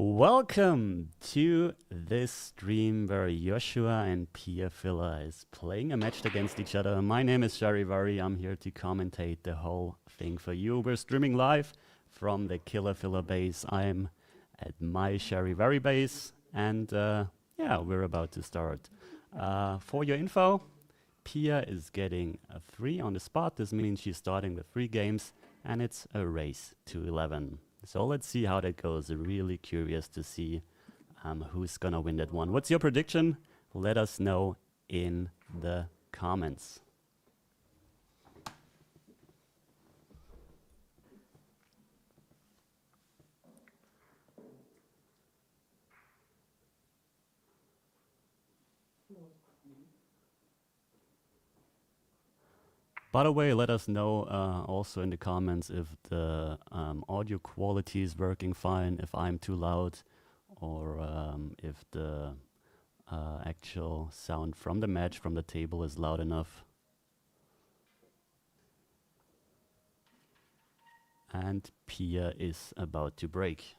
Welcome to this stream where Joshua and Pia Filler is playing a match against each other. My name is Sharivari. I'm here to commentate the whole thing for you. We're streaming live from the Killer Filler base. I'm at my Sharivari base, and yeah, we're about to start. For your info, Pia is getting a 3 on the spot. This means she's starting with 3 games, and it's a race to 11. So let's see how that goes. Really curious to see who's gonna win that one. What's your prediction? Let us know in the comments. By the way, let us know also in the comments if the audio quality is working fine, if I'm too loud, or if the actual sound from the match, from the table is loud enough. And Pia is about to break.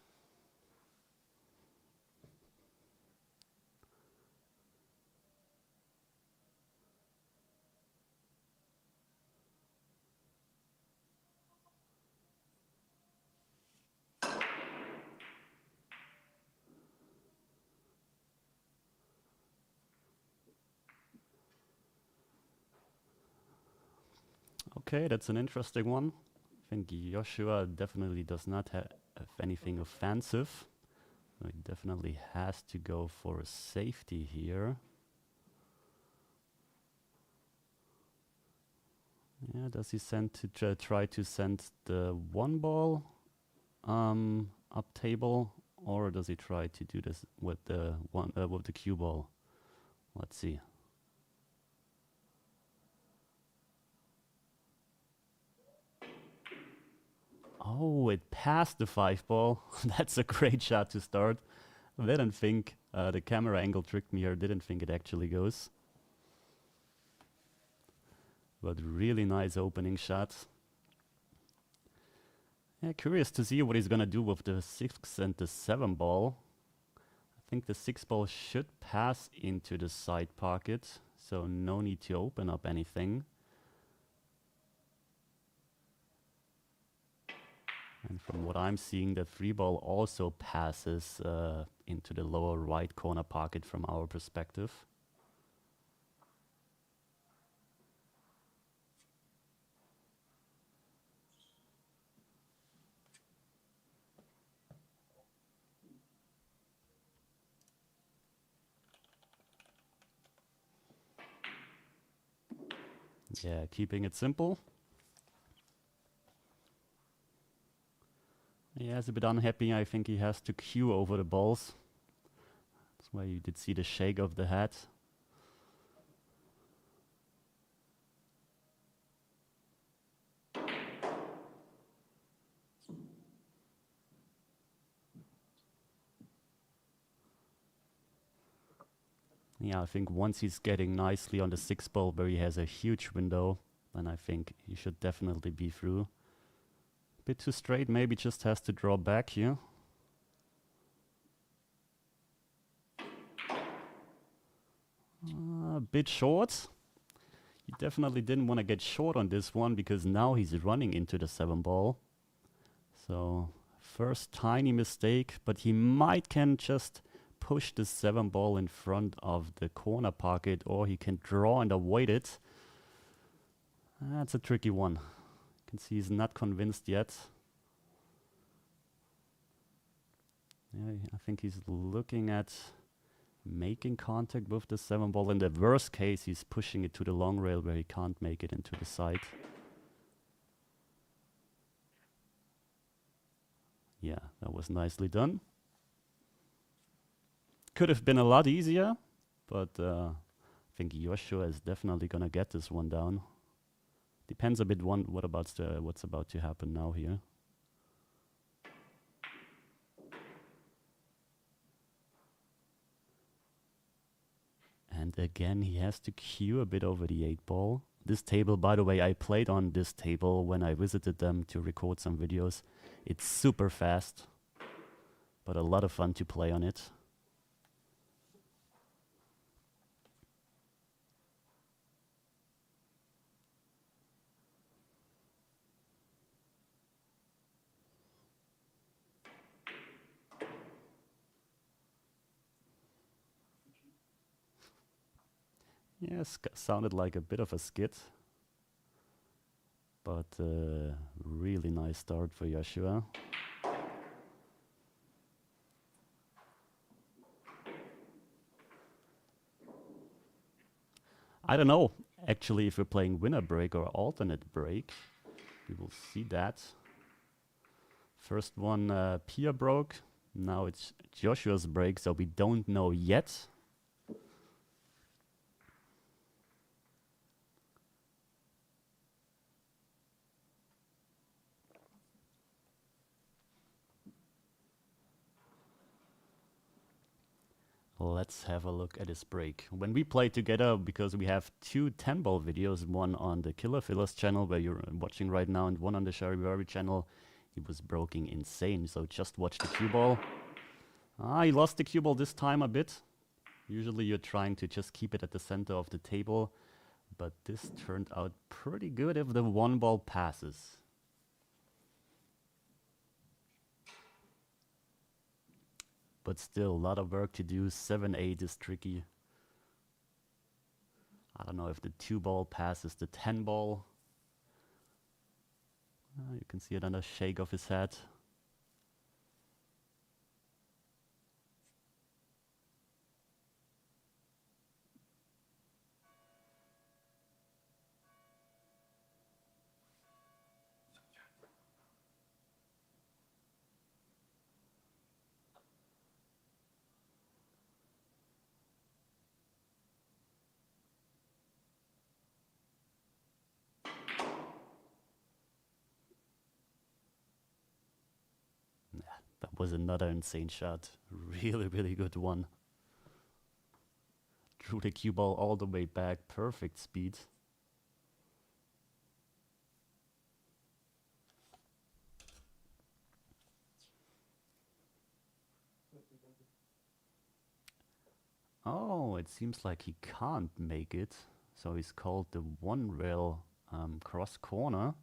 Okay, that's an interesting one. I think Joshua definitely does not have anything offensive. He definitely has to go for a safety here. Yeah, does he send to try to send the one ball up table, or does he try to do this with the cue ball? Let's see. Oh, it passed the 5 ball. That's a great shot to start. I didn't think the camera angle tricked me here. Didn't think it actually goes. But really nice opening shot. Yeah, curious to see what he's gonna do with the 6 and the 7 ball. I think the 6 ball should pass into the side pocket, so no need to open up anything. And from what I'm seeing, the 3 ball also passes into the lower right corner pocket from our perspective. Yeah, keeping it simple. Yeah, he's a bit unhappy. I think he has to cue over the balls. That's why you did see the shake of the head. Yeah, I think once he's getting nicely on the 6 ball where he has a huge window, then I think he should definitely be through. Bit too straight, maybe just has to draw back here. A bit short. He definitely didn't want to get short on this one because now he's running into the 7 ball. So first tiny mistake, but he can just push the 7 ball in front of the corner pocket, or he can draw and avoid it. That's a tricky one. You can see he's not convinced yet. Yeah, I think he's looking at making contact with the 7 ball. In the worst case, he's pushing it to the long rail where he can't make it into the side. Yeah, that was nicely done. Could have been a lot easier, but I think Yoshua is definitely gonna get this one down. Depends a bit what's about to happen now here. And again, he has to cue a bit over the 8 ball. This table, by the way, I played on this table when I visited them to record some videos. It's super fast. but a lot of fun to play on it. Yes, sounded like a bit of a skit, but really nice start for Joshua. I don't know, actually, if we're playing winner break or alternate break. We will see that. First one, Pia broke. Now it's Joshua's break, so we don't know yet. Let's have a look at his break. When we play together, because we have two 10-ball videos, one on the Killer Fillers channel, where you're watching right now, and one on the Sharivari channel, he was broken insane. So just watch the cue ball. He lost the cue ball this time a bit. Usually you're trying to just keep it at the center of the table, but this turned out pretty good if the one ball passes. But still, a lot of work to do. 7-8 is tricky. I don't know if the 2-ball passes the 10-ball. You can see another shake of his head. That was another insane shot. Really, really good one. Drew the cue ball all the way back. Perfect speed. Oh, it seems like he can't make it. So he's called the one rail cross corner.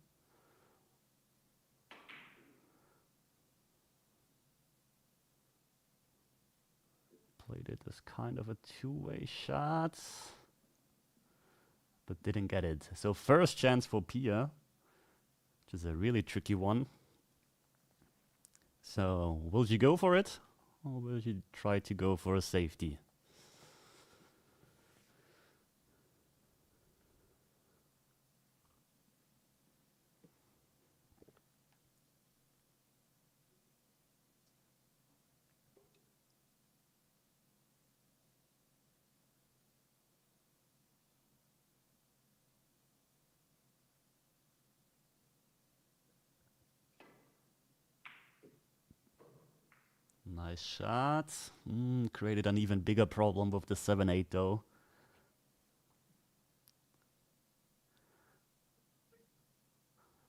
Played it as kind of a two-way shot, but didn't get it. So first chance for Pia, which is a really tricky one. So will you go for it, or will you try to go for a safety? Nice shot. Created an even bigger problem with the 7-8 though.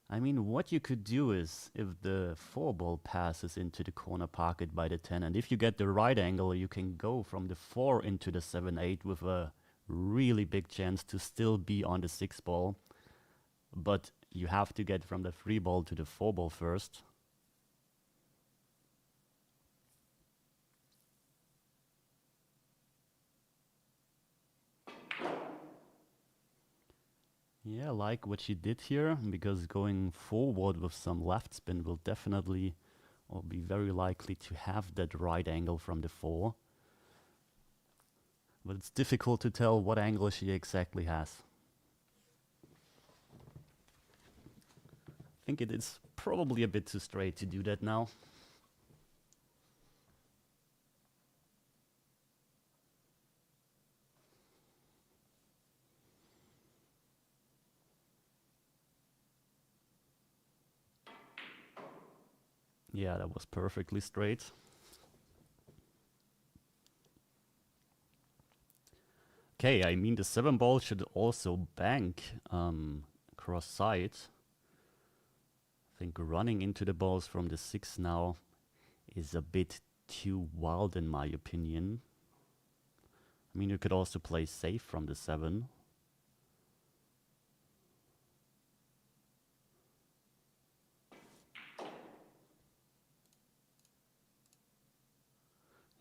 I mean, what you could do is, if the 4-ball passes into the corner pocket by the 10, and if you get the right angle, you can go from the 4 into the 7-8 with a really big chance to still be on the 6-ball. But you have to get from the 3-ball to the 4-ball first. Yeah, I like what she did here, because going forward with some left spin will definitely, or be very likely to have that right angle from the 4. But it's difficult to tell what angle she exactly has. I think it is probably a bit too straight to do that now. Yeah, that was perfectly straight. Okay, I mean the 7-ball should also bank cross side. I think running into the balls from the 6 now is a bit too wild in my opinion. I mean, you could also play safe from the 7.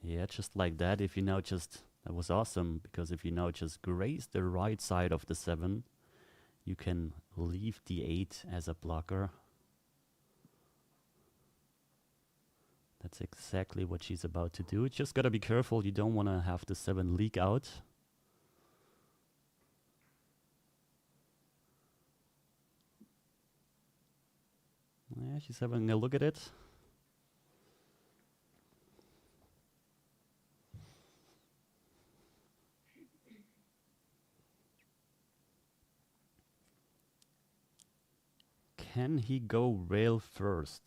Yeah, just like that. If you now just... That was awesome, because if you now just graze the right side of the 7, you can leave the 8 as a blocker. That's exactly what she's about to do. Just gotta be careful, you don't want to have the 7 leak out. Yeah, she's having a look at it. Can he go rail first?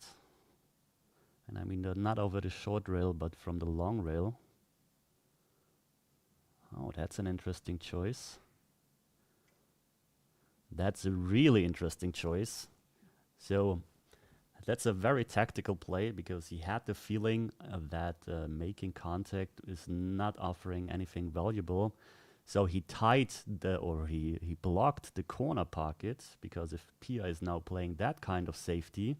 And I mean, not over the short rail, but from the long rail. Oh, that's an interesting choice. That's a really interesting choice. So that's a very tactical play, because he had the feeling that making contact is not offering anything valuable. So he tied he blocked the corner pocket, because if Pia is now playing that kind of safety,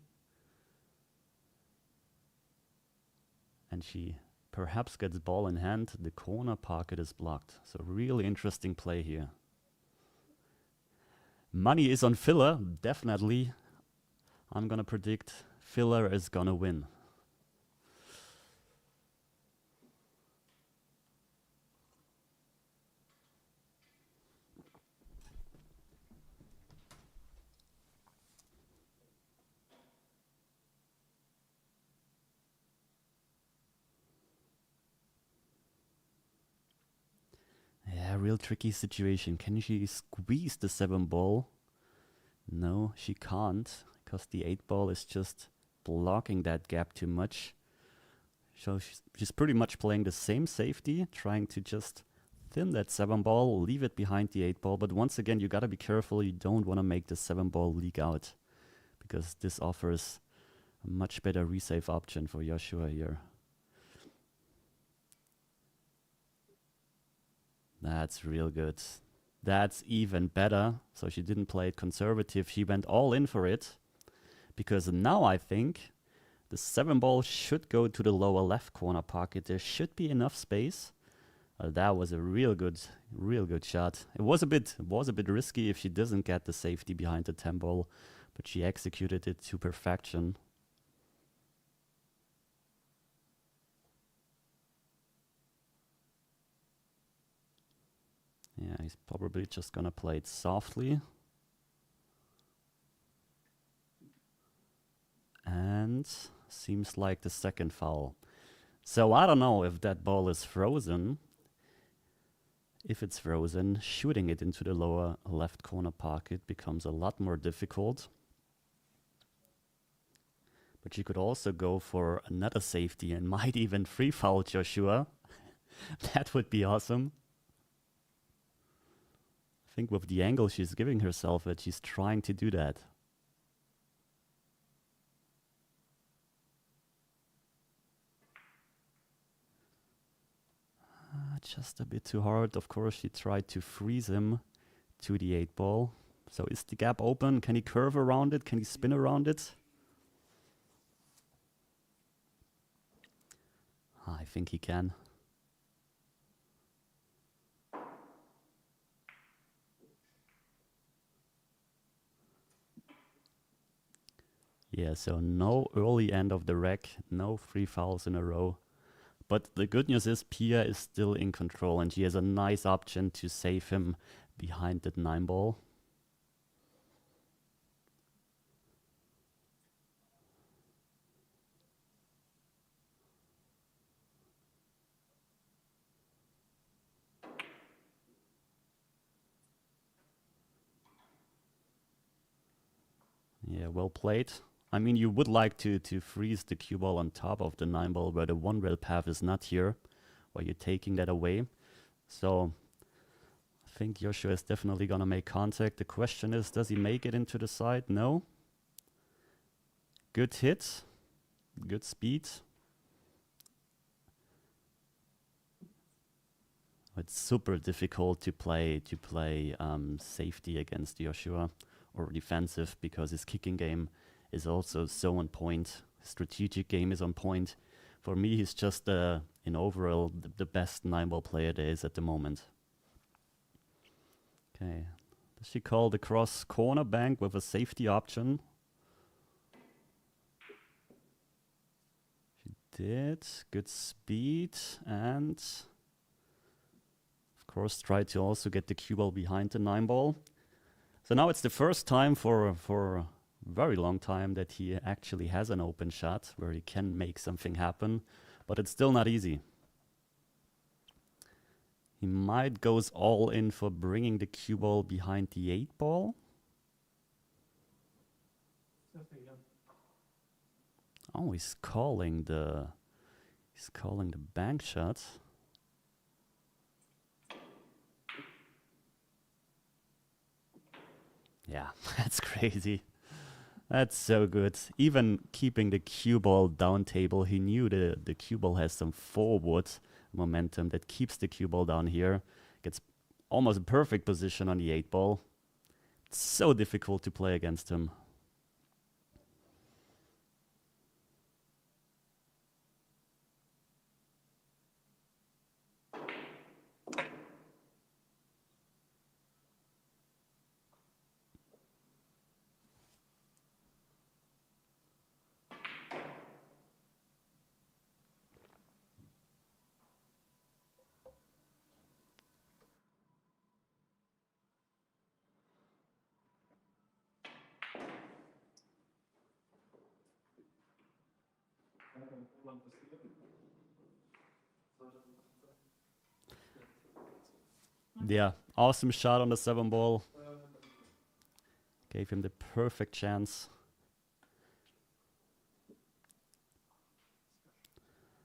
and she perhaps gets ball in hand, the corner pocket is blocked. So really interesting play here. Money is on Filler, definitely. I'm gonna predict Filler is gonna win. Yeah, real tricky situation. Can she squeeze the 7 ball? No, she can't, because the 8 ball is just blocking that gap too much. So she's pretty much playing the same safety, trying to just thin that 7 ball, leave it behind the 8 ball. But once again, you gotta be careful. You don't want to make the 7 ball leak out, because this offers a much better resave option for Yoshua here. That's real good. That's even better. So she didn't play it conservative. She went all in for it, because now I think the 7 ball should go to the lower left corner pocket. There should be enough space. That was a real good shot. It was a bit risky if she doesn't get the safety behind the 10 ball, but she executed it to perfection. Yeah, he's probably just gonna play it softly. And seems like the second foul. So I don't know if that ball is frozen. If it's frozen, shooting it into the lower left corner pocket becomes a lot more difficult. But you could also go for another safety and might even free foul Joshua. That would be awesome. I think with the angle she's giving herself that she's trying to do that. Just a bit too hard. Of course, she tried to freeze him to the 8 ball. So is the gap open? Can he curve around it? Can he spin around it? I think he can. Yeah, so no early end of the rack, no 3 fouls in a row. But the good news is Pia is still in control, and she has a nice option to save him behind that 9 ball. Yeah, well played. I mean, you would like to freeze the cue ball on top of the 9 ball where the 1 rail path is not here, where you're taking that away. So I think Yoshua is definitely going to make contact. The question is, does he make it into the side? No. Good hit. Good speed. It's super difficult to play safety against Joshua or defensive because his kicking game is also so on point. Strategic game is on point. For me, he's just in overall the best 9-ball player there is at the moment. Okay, does she call the cross corner bank with a safety option? She did. Good speed and of course try to also get the cue ball behind the 9-ball. So now it's the first time for a very long time that he actually has an open shot where he can make something happen, but it's still not easy. He might goes all in for bringing the cue ball behind the 8-ball. Oh, he's calling the bank shot. Yeah, that's crazy. That's so good. Even keeping the cue ball down table, he knew the cue ball has some forward momentum that keeps the cue ball down here. Gets almost a perfect position on the 8-ball. It's so difficult to play against him. Yeah, awesome shot on the 7-ball. Gave him the perfect chance.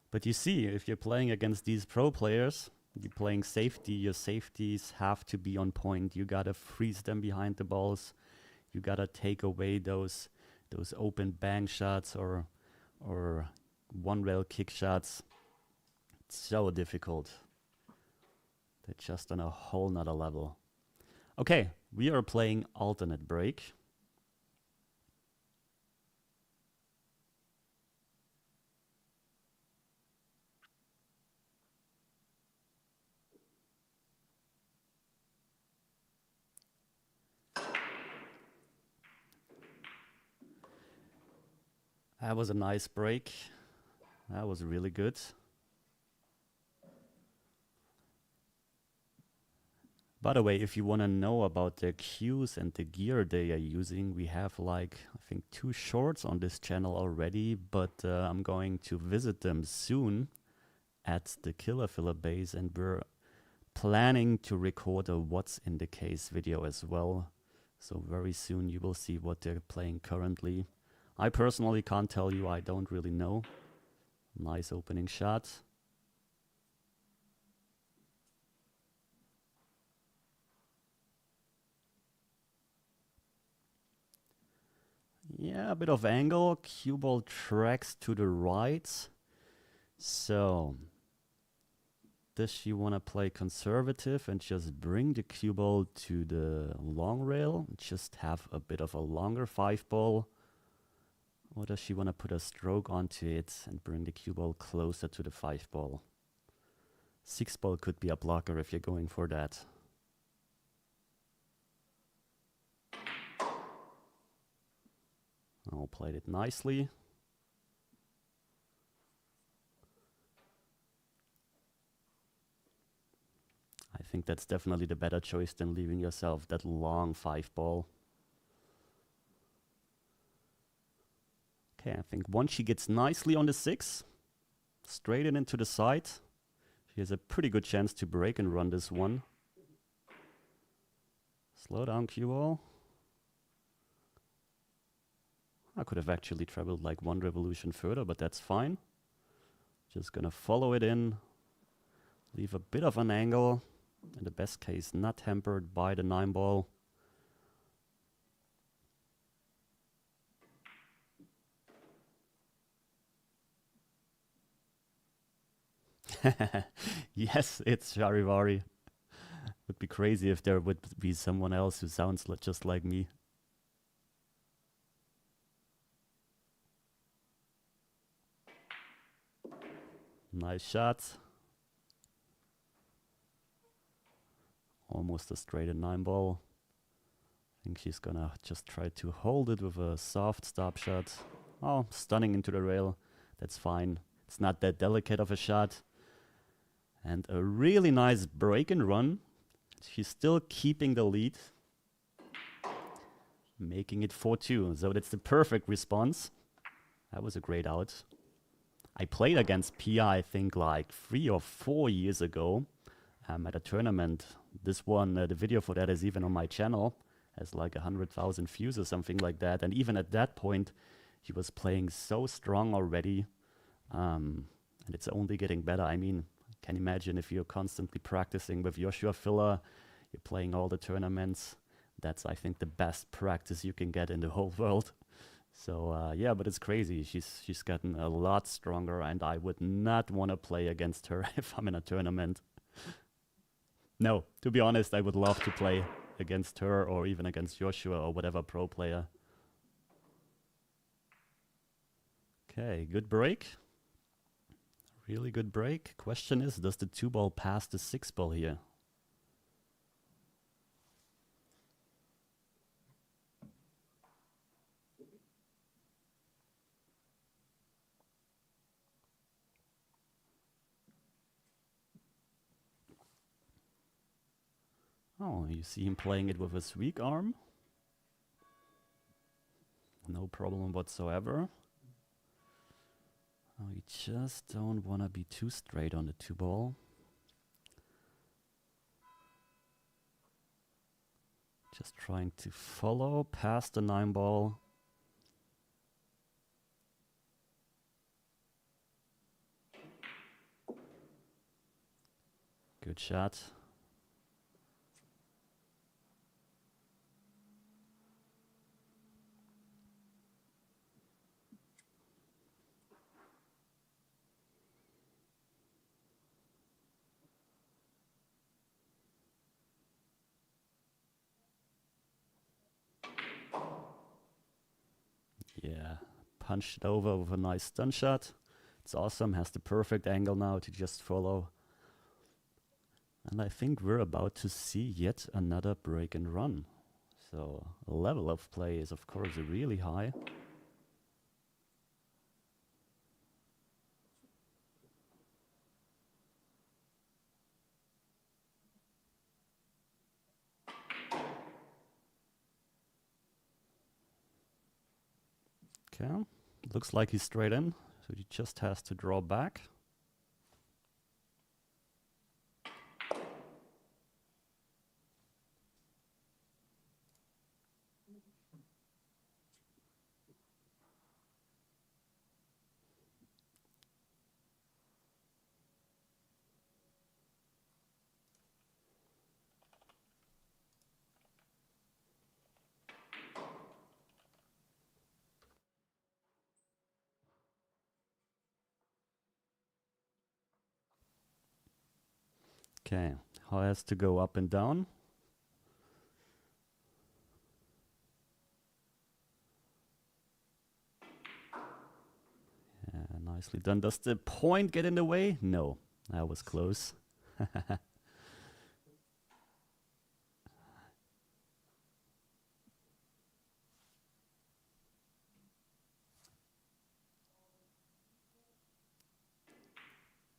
But you see, if you're playing against these pro players, you're playing safety, your safeties have to be on point. You gotta freeze them behind the balls. You gotta take away those open bang shots or one-rail kick shots. It's so difficult. They're just on a whole nother level. Okay, we are playing alternate break. That was a nice break. That was really good. By the way, if you want to know about their cues and the gear they are using, we have like, I think 2 shorts on this channel already, but I'm going to visit them soon at the Killer Filler base, and we're planning to record a What's in the Case video as well. So very soon you will see what they're playing currently. I personally can't tell you, I don't really know. Nice opening shot. Yeah, a bit of angle. Cue ball tracks to the right. So, does she want to play conservative and just bring the cue ball to the long rail? Just have a bit of a longer 5-ball? Or does she want to put a stroke onto it and bring the cue ball closer to the 5-ball? 6-ball could be a blocker if you're going for that. Oh, played it nicely. I think that's definitely the better choice than leaving yourself that long 5-ball. Okay, I think once she gets nicely on the 6, straight in into the side, she has a pretty good chance to break and run this one. Slow down cue ball. I could have actually traveled like 1 revolution further, but that's fine. Just gonna follow it in, leave a bit of an angle, in the best case not hampered by the 9-ball. Yes, it's Sharivari. Would be crazy if there would be someone else who sounds just like me. Nice shot. Almost a straight and 9 ball. I think she's gonna just try to hold it with a soft stop shot. Oh, stunning into the rail. That's fine. It's not that delicate of a shot. And a really nice break and run. She's still keeping the lead. Making it 4-2. So that's the perfect response. That was a great out. I played against Pia, I think, like 3 or 4 years ago at a tournament. This one, the video for that is even on my channel. Has like 100,000 views or something like that. And even at that point, he was playing so strong already. And it's only getting better. I mean, I can imagine if you're constantly practicing with Joshua Filler, you're playing all the tournaments. That's, I think, the best practice you can get in the whole world. So, yeah, but it's crazy. She's gotten a lot stronger, and I would not want to play against her if I'm in a tournament. No, to be honest, I would love to play against her or even against Joshua or whatever pro player. Okay, good break. Really good break. Question is, does the 2 ball pass the 6 ball here? Oh, you see him playing it with his weak arm. No problem whatsoever. Oh, we just don't want to be too straight on the 2 ball. Just trying to follow past the 9 ball. Good shot. Yeah, punched it over with a nice stun shot. It's awesome, has the perfect angle now to just follow. And I think we're about to see yet another break and run. So the level of play is of course really high. Okay, looks like he's straight in, so he just has to draw back. Okay, how has to go up and down. Yeah, nicely done. Does the point get in the way? No, that was close.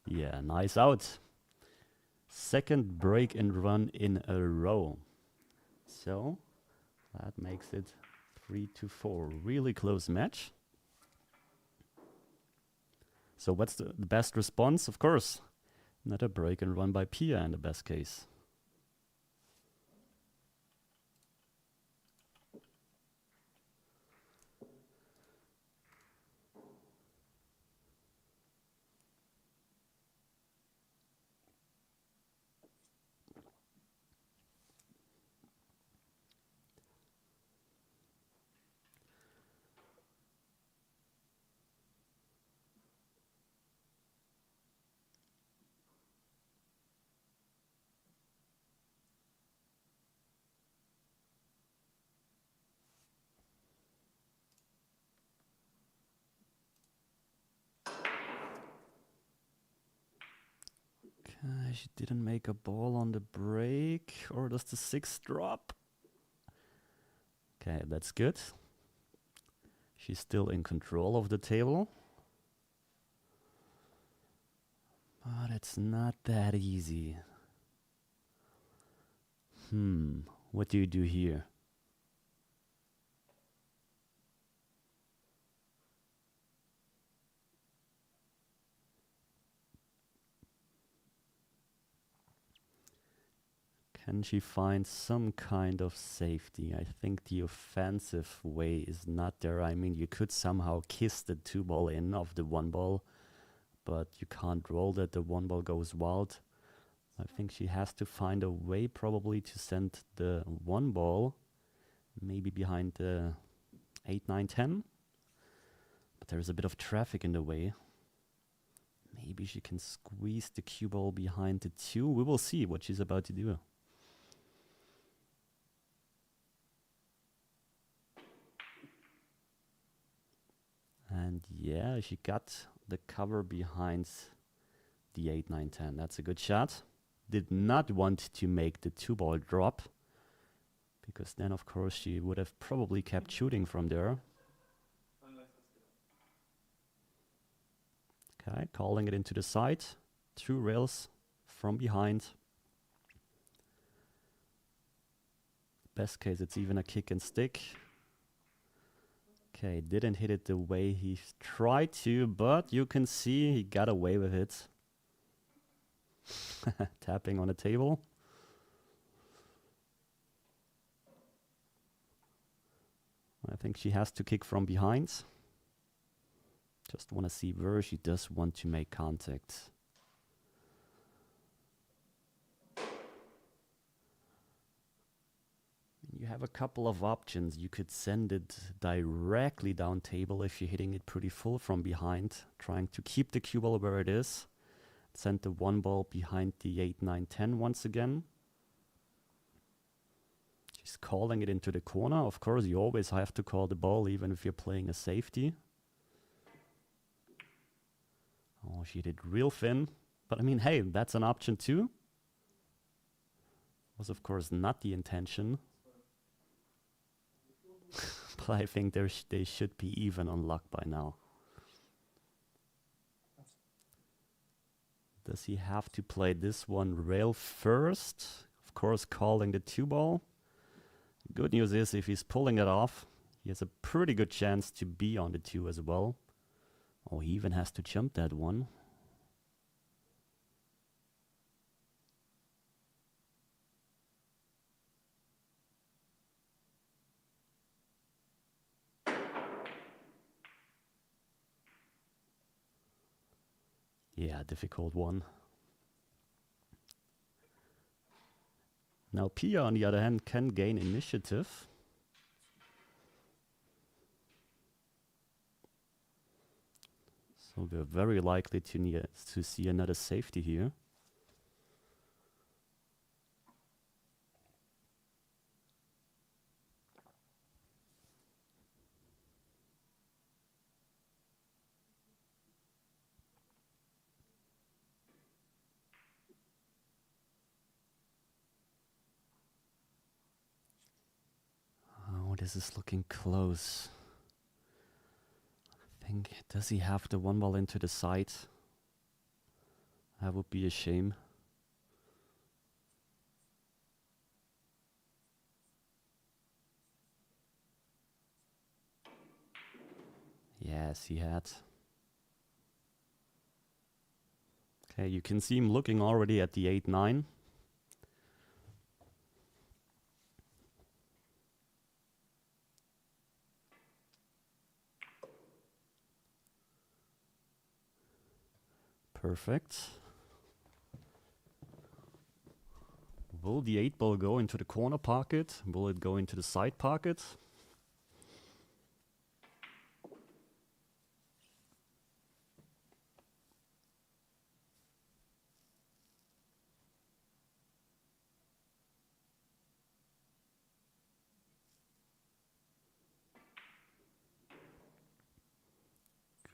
Yeah, nice out. Second break and run in a row. So that makes it 3-4. Really close match. So what's the best response? Of course, another break and run by Pia in the best case. She didn't make a ball on the break. Or does the 6 drop? Okay, that's good. She's still in control of the table. But it's not that easy. What do you do here? Can she find some kind of safety? I think the offensive way is not there. I mean, you could somehow kiss the 2 ball in of the 1 ball, but you can't roll that. The 1 ball goes wild. I think she has to find a way probably to send the 1 ball maybe behind the 8, 9, 10. But there's a bit of traffic in the way. Maybe she can squeeze the cue ball behind the 2. We will see what she's about to do. And yeah, she got the cover behind the 8, 9, 10. That's a good shot. Did not want to make the 2 ball drop, because then of course she would have probably kept shooting from there. Okay, calling it into the side. 2 rails from behind. Best case, it's even a kick and stick. Okay, didn't hit it the way he tried to, but you can see he got away with it. Tapping on the table. I think she has to kick from behind. Just want to see where she does want to make contact. You have a couple of options. You could send it directly down table if you're hitting it pretty full from behind, trying to keep the cue ball where it is. Send the 1 ball behind the 8, 9, 10 once again. She's calling it into the corner. Of course, you always have to call the ball even if you're playing a safety. Oh, she did real thin. But I mean, hey, that's an option too. Was of course not the intention. But I think they should be even on luck by now. Does he have to play this one rail first? Of course, calling the 2 ball. Good news is if he's pulling it off, he has a pretty good chance to be on the 2 as well. Oh, he even has to jump that one. Yeah, difficult one. Now Pia, on the other hand, can gain initiative. So we're very likely to see another safety here. This is looking close. I think, does he have the 1 ball into the side? That would be a shame. Yes, he had. Okay, you can see him looking already at the 8-9. Perfect. Will the 8 ball go into the corner pocket? Will it go into the side pocket?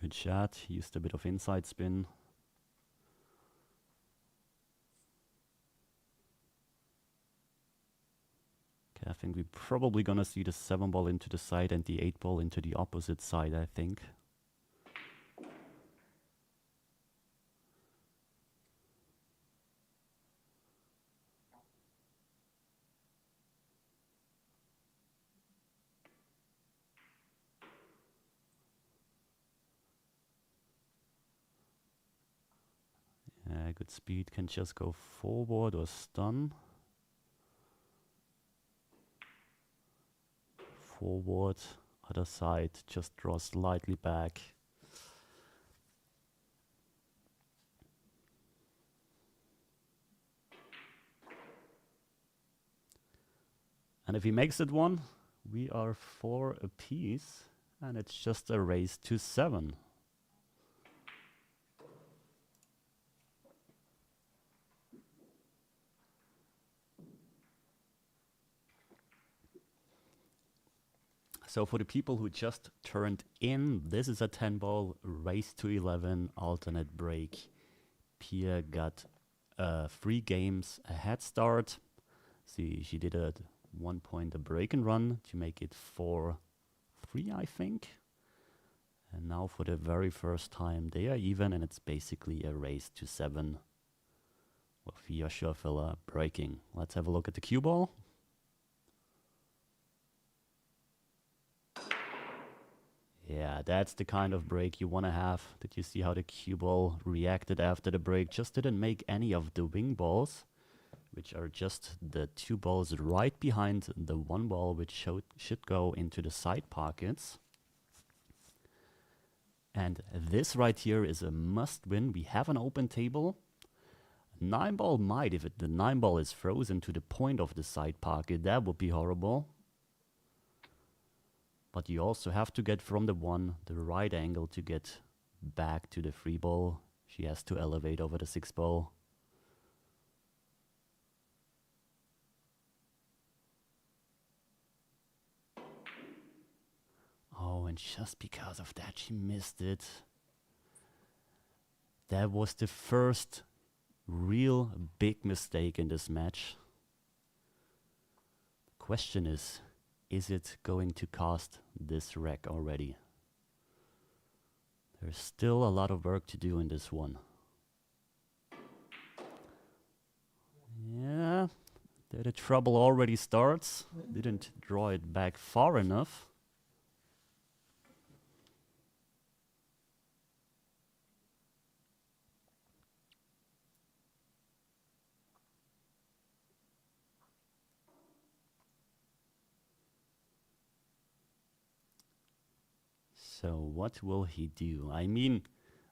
Good shot. Used a bit of inside spin. think we're probably gonna see the 7 ball into the side and the 8 ball into the opposite side, I think. Good speed, can just go forward or stun. Forward, other side, just draw slightly back. And if he makes it 1, we are 4 apiece, and it's just a race to 7. So for the people who just turned in, this is a 10 ball race to 11 alternate break. Pia got 3 games a head start. See, she did a 1 point a break and run to make it 4-3, I think. And now for the very first time they are even, and it's basically a race to 7 with Joshua Filler breaking. Let's have a look at the cue ball. Yeah, that's the kind of break you want to have. Did you see how the cue ball reacted after the break? Just didn't make any of the wing balls, which are just the 2 balls right behind the 1 ball, which should go into the side pockets. And this right here is a must win. We have an open table. 9 ball might, if the 9 ball is frozen to the point of the side pocket, that would be horrible. But you also have to get from the 1 the right angle to get back to the 3 ball. She has to elevate over the 6 ball. Oh, and just because of that, she missed it. That was the first real big mistake in this match. The question is it going to cost this wreck already? There's still a lot of work to do in this one. Yeah, there the trouble already starts. Didn't draw it back far enough. So what will he do? I mean,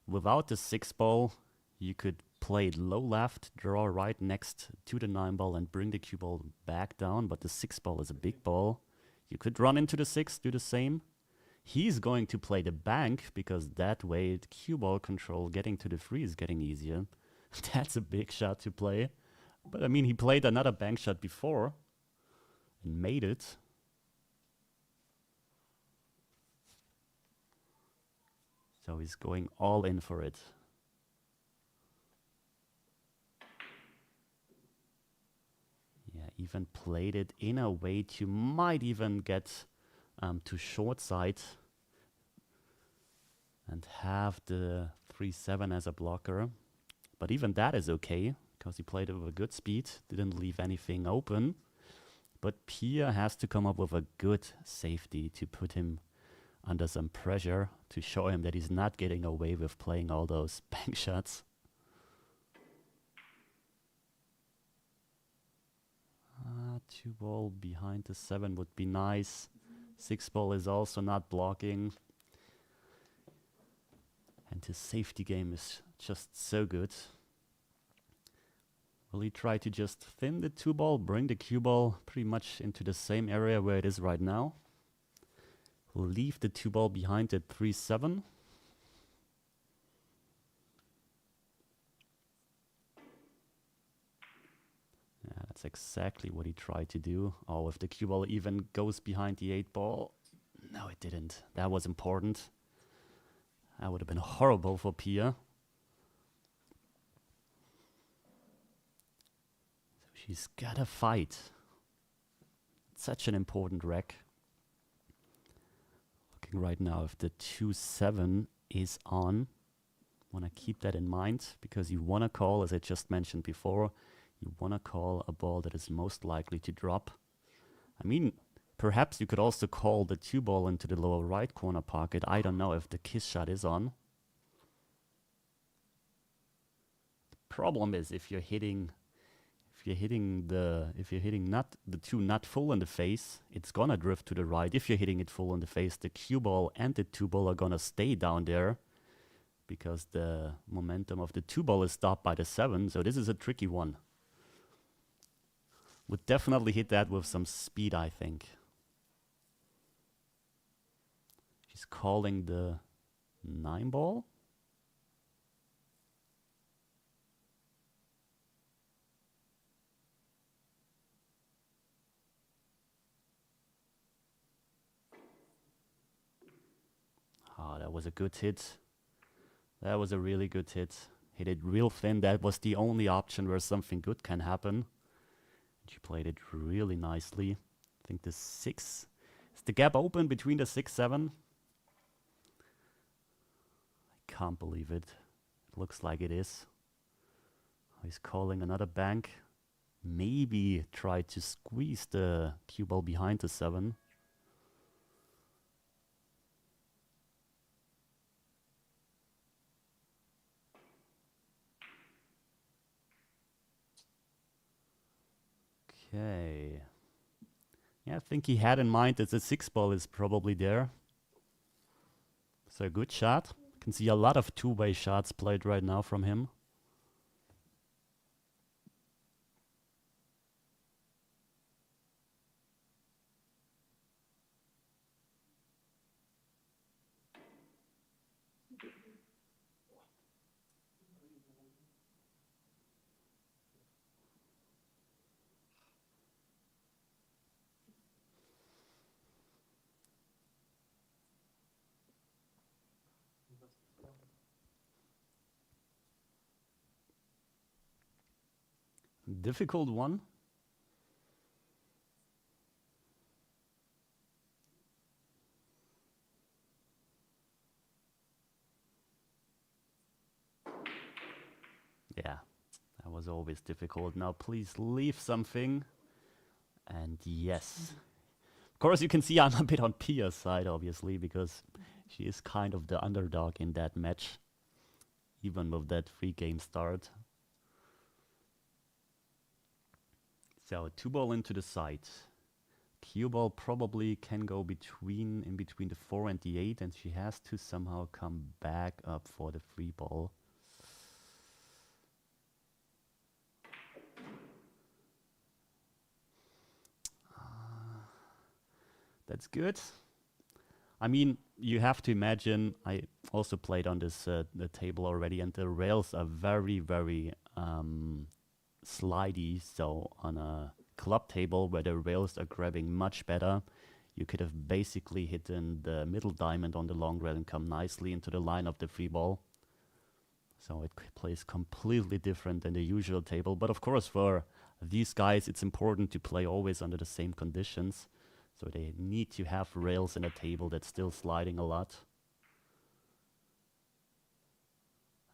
without the 6 ball, you could play it low left, draw right next to the 9 ball and bring the cue ball back down, but the 6 ball is a big ball. You could run into the 6, do the same. He's going to play the bank, because that way the cue ball control getting to the 3 is getting easier. That's a big shot to play. But I mean, he played another bank shot before and made it. So he's going all in for it. Yeah, even played it in a way to might even get to short side and have the 3-7 as a blocker. But even that is okay, because he played it with a good speed, didn't leave anything open. But Pia has to come up with a good safety to put him under some pressure, to show him that he's not getting away with playing all those bank shots. Two ball behind the 7 would be nice. 6 ball is also not blocking. And his safety game is just so good. Will he try to just thin the 2 ball, bring the cue ball pretty much into the same area where it is right now? We'll leave the 2 ball behind at 3-7. Yeah, that's exactly what he tried to do. Oh, if the cue ball even goes behind the 8 ball. No, it didn't. That was important. That would have been horrible for Pia. So she's gotta fight. such an important rec. Looking right now if the 2-7 is on. Want to keep that in mind because you want to call, as I just mentioned before, you want to call a ball that is most likely to drop. I mean, perhaps you could also call the 2 ball into the lower right corner pocket. I don't know if the kiss shot is on. The problem is if you're hitting the 2 not full in the face, it's gonna drift to the right. If you're hitting it full in the face, the cue ball and the 2 ball are gonna stay down there because the momentum of the 2 ball is stopped by the 7. So this is a tricky one. Would definitely hit that with some speed, I think. She's calling the 9 ball. Ah, that was a good hit. That was a really good hit. Hit it real thin. That was the only option where something good can happen. She played it really nicely. I think the 6. Is the gap open between the 6-7? I can't believe it. It looks like it is. He's calling another bank. Maybe try to squeeze the cue ball behind the 7. Okay. Yeah, I think he had in mind that the 6 ball is probably there. So a good shot. Can see a lot of two-way shots played right now from him. Difficult one. Yeah, that was always difficult. Now please leave something. And yes. Of course you can see I'm a bit on Pia's side, obviously, because she is kind of the underdog in that match. Even with that 3-game start. So 2 ball into the side. Cue ball probably can go in between the 4 and the 8, and she has to somehow come back up for the 3 ball. That's good. I mean, you have to imagine, I also played on this the table already, and the rails are very, very slidey. So on a club table where the rails are grabbing much better, you could have basically hit in the middle diamond on the long rail and come nicely into the line of the 3 ball. So it plays completely different than the usual table. But of course, for these guys, it's important to play always under the same conditions. So they need to have rails in a table that's still sliding a lot.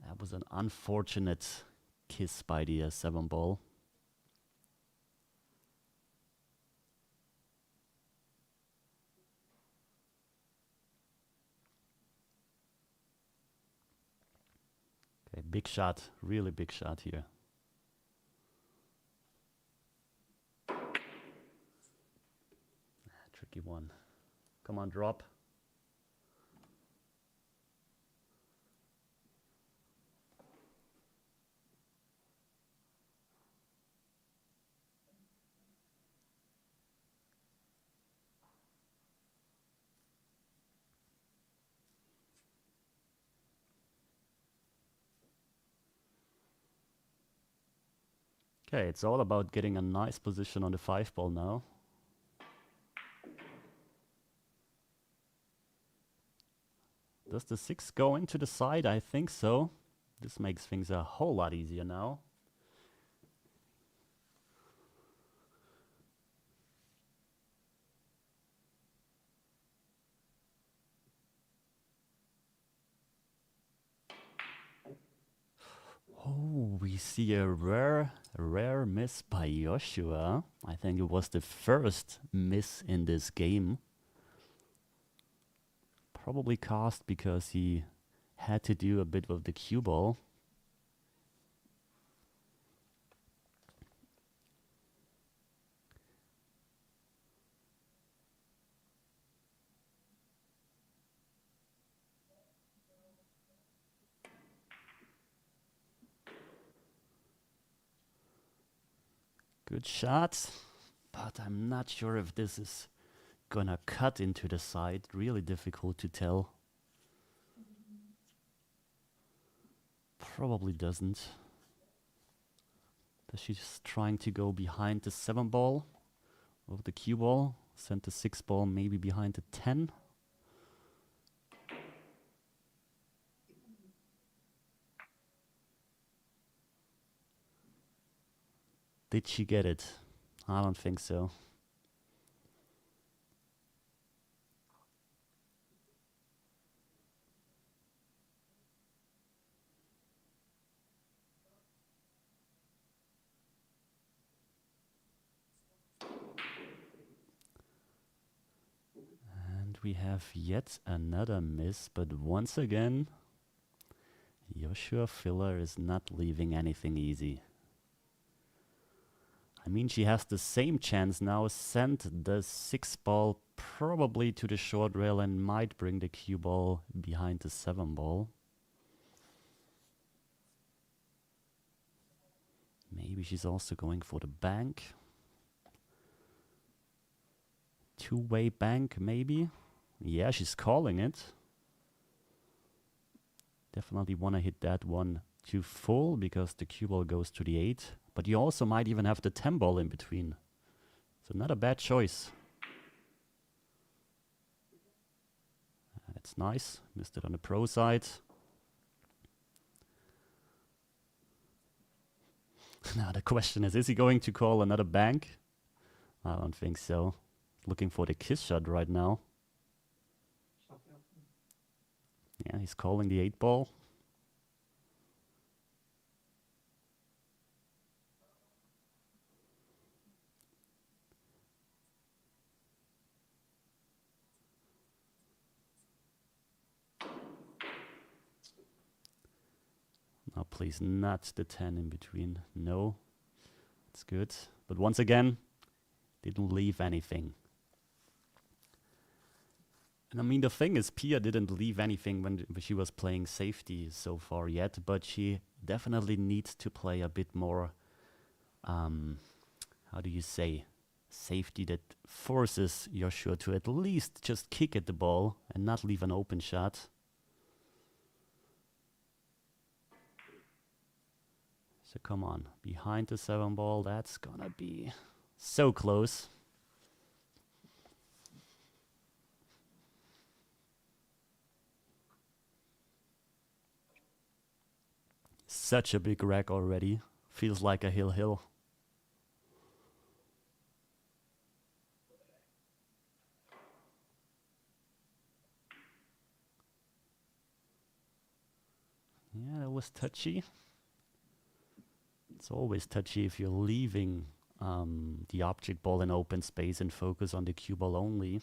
That was an unfortunate kiss by the 7 ball. Okay, big shot, really big shot here. Tricky one. Come on, drop. Okay, it's all about getting a nice position on the 5 ball now. Does the 6 go into the side? I think so. This makes things a whole lot easier now. Oh, we see a rare miss by Joshua. I think it was the first miss in this game. Probably cast because he had to do a bit with the cue ball. Good shot, but I'm not sure if this is gonna cut into the side. Really difficult to tell. Probably doesn't. She's trying to go behind the 7 ball of the cue ball. Send the 6 ball maybe behind the 10. Did she get it? I don't think so. And we have yet another miss, but once again, Joshua Filler is not leaving anything easy. I mean, she has the same chance now. Send the 6 ball probably to the short rail and might bring the cue ball behind the 7 ball. Maybe she's also going for the bank. Two-way bank, maybe. Yeah, she's calling it. Definitely want to hit that one to full because the cue ball goes to the 8. But you also might even have the 10 ball in between. So not a bad choice. That's nice. Missed it on the pro side. Now the question is he going to call another bank? I don't think so. Looking for the kiss shot right now. Yeah, he's calling the 8 ball. Now please not the 10 in between. No. It's good. But once again, didn't leave anything. And I mean, the thing is, Pia didn't leave anything when she was playing safety so far yet, but she definitely needs to play a bit more, how do you say, safety that forces Joshua to at least just kick at the ball and not leave an open shot. So come on, behind the 7 ball, that's gonna be so close. Such a big rack already. Feels like a hill. Yeah, that was touchy. It's always touchy if you're leaving the object ball in open space and focus on the cue ball only.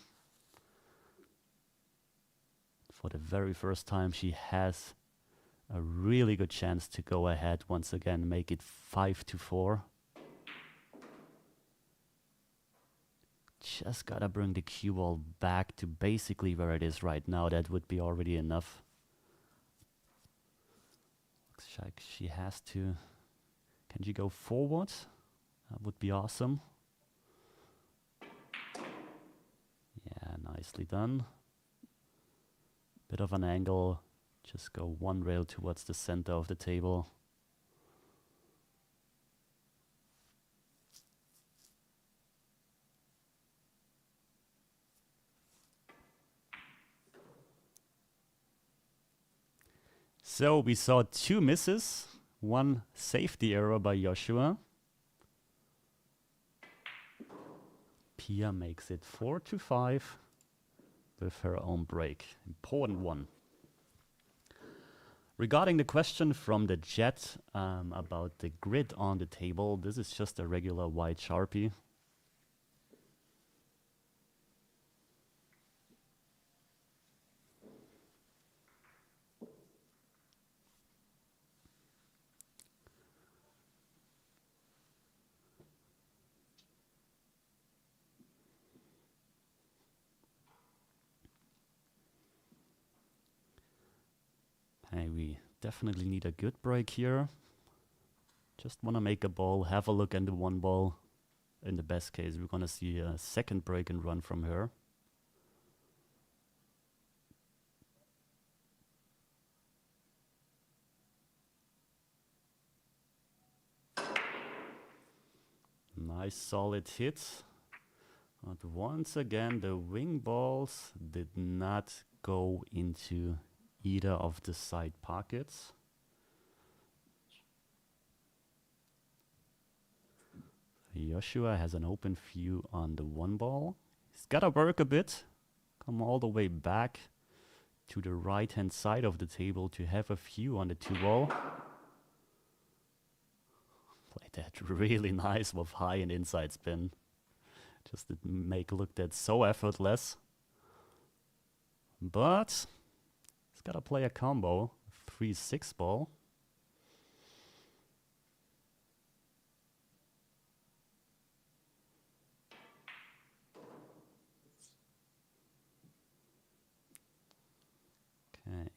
For the very first time, she has a really good chance to go ahead once again, make it 5-4. Just gotta bring the cue ball back to basically where it is right now. That would be already enough. Looks like she has to. Can she go forward? That would be awesome. Yeah, nicely done. Bit of an angle. Just go one rail towards the center of the table. So we saw 2 misses, 1 safety error by Joshua. Pia makes it 4-5 with her own break. Important one. Regarding the question from the chat about the grid on the table, this is just a regular white Sharpie. Hey, we definitely need a good break here. Just want to make a ball, have a look at the one ball. In the best case, we're going to see a second break and run from her. Nice solid hit. But once again, the wing balls did not go into either of the side pockets. Joshua has an open view on the one ball. He's got to work a bit, come all the way back to the right hand side of the table to have a view on the two ball. Played that really nice with high and inside spin. Just to make look that so effortless. But he's got to play a combo, 3-6 ball. Okay.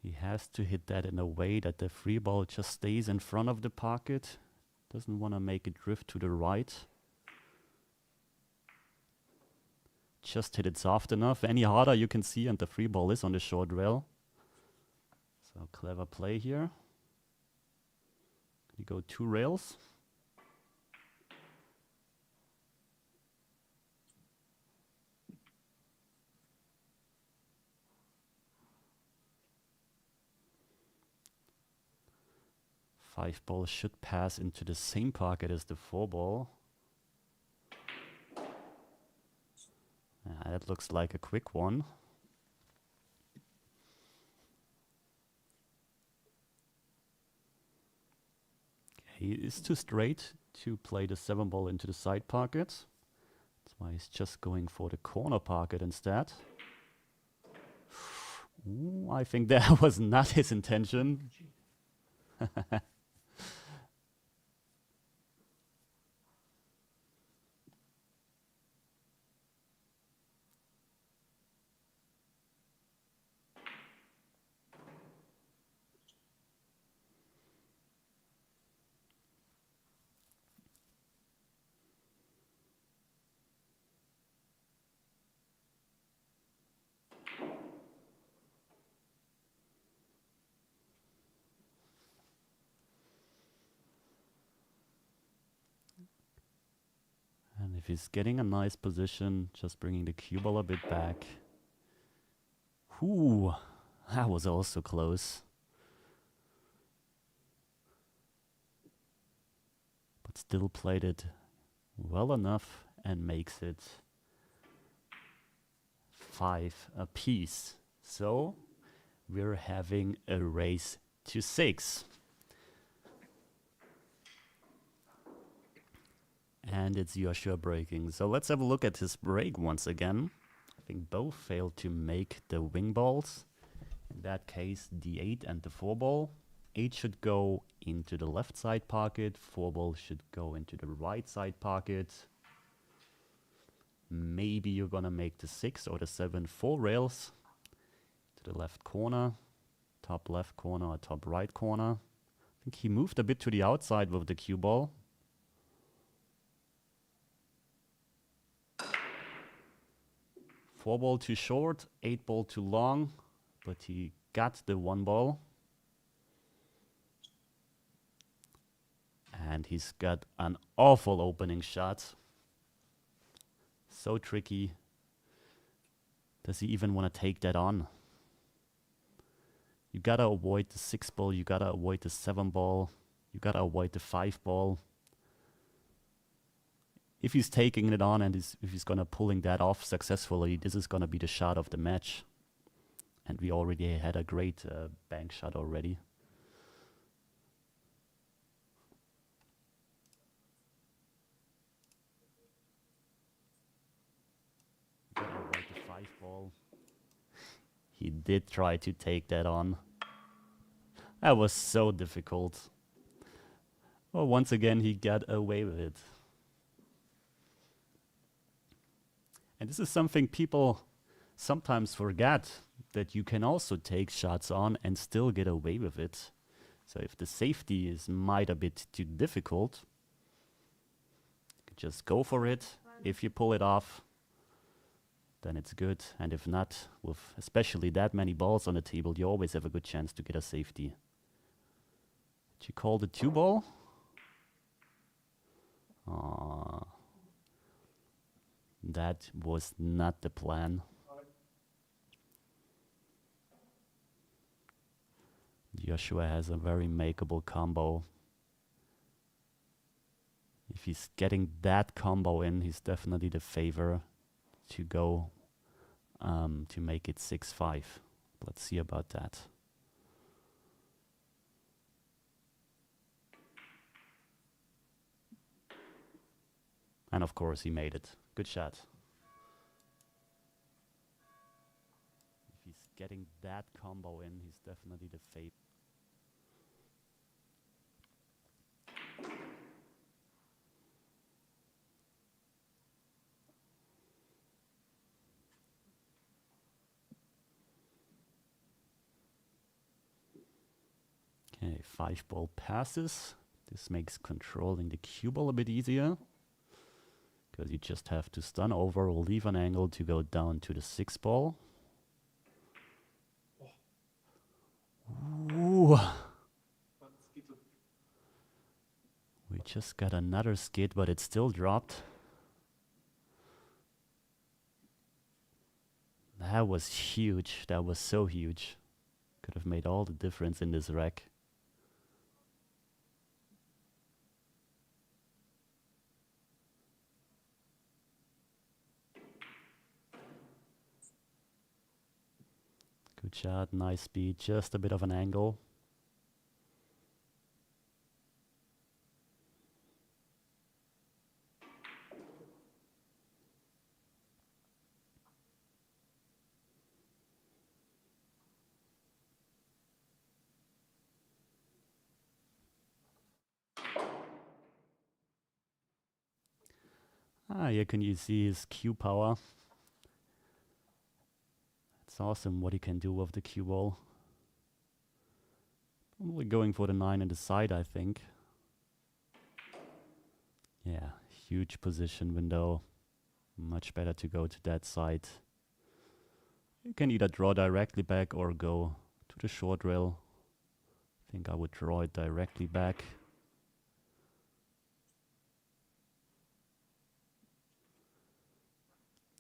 He has to hit that in a way that the free ball just stays in front of the pocket. Doesn't want to make it drift to the right. Just hit it soft enough. Any harder you can see, and the free ball is on the short rail. So clever play here. You go 2 rails. Five ball should pass into the same pocket as the 4 ball. That looks like a quick one. He is too straight to play the 7 ball into the side pocket. That's why he's just going for the corner pocket instead. Ooh, I think that was not his intention. And if he's getting a nice position, just bringing the cue ball a bit back. Ooh, that was also close. But still played it well enough and makes it 5 apiece. So we're having a race to 6. And it's Yoshua breaking. So let's have a look at his break once again. I think both failed to make the wing balls. In that case, the 8 and the 4 ball. 8 should go into the left side pocket. 4 ball should go into the right side pocket. Maybe you're gonna make the 6 or the 7 4 rails to the left corner, top left corner or top right corner. I think he moved a bit to the outside with the cue ball. 4 ball too short, 8 ball too long, but he got the 1 ball. And he's got an awful opening shot. So tricky. Does he even want to take that on? You gotta avoid the 6 ball, you gotta avoid the 7 ball, you gotta avoid the 5 ball. If he's taking it on and if he's gonna pulling that off successfully, this is gonna be the shot of the match. And we already had a great bank shot already. Gotta avoid the 5-ball. He did try to take that on. That was so difficult. Well, once again, he got away with it. And this is something people sometimes forget, that you can also take shots on and still get away with it. So if the safety is might a bit too difficult, you could just go for it. If you pull it off, then it's good. And if not, with especially that many balls on the table, you always have a good chance to get a safety. Did you call the 2-ball? That was not the plan. Joshua has a very makeable combo. If he's getting that combo in, he's definitely the favor to go to make it 6-5. Let's see about that. And of course he made it. Good shot. If he's getting that combo in, he's definitely the favorite. Okay, 5-ball passes. This makes controlling the cue ball a bit easier, because you just have to stun over or leave an angle to go down to the 6-ball. Ooh. We just got another skid, but it still dropped. That was huge. That was so huge. Could have made all the difference in this rack. Good shot, nice speed, just a bit of an angle. Here can you see his cue power. It's awesome what he can do with the cue ball. Probably going for the 9 in the side, I think. Yeah, huge position window. Much better to go to that side. You can either draw directly back or go to the short rail. I think I would draw it directly back.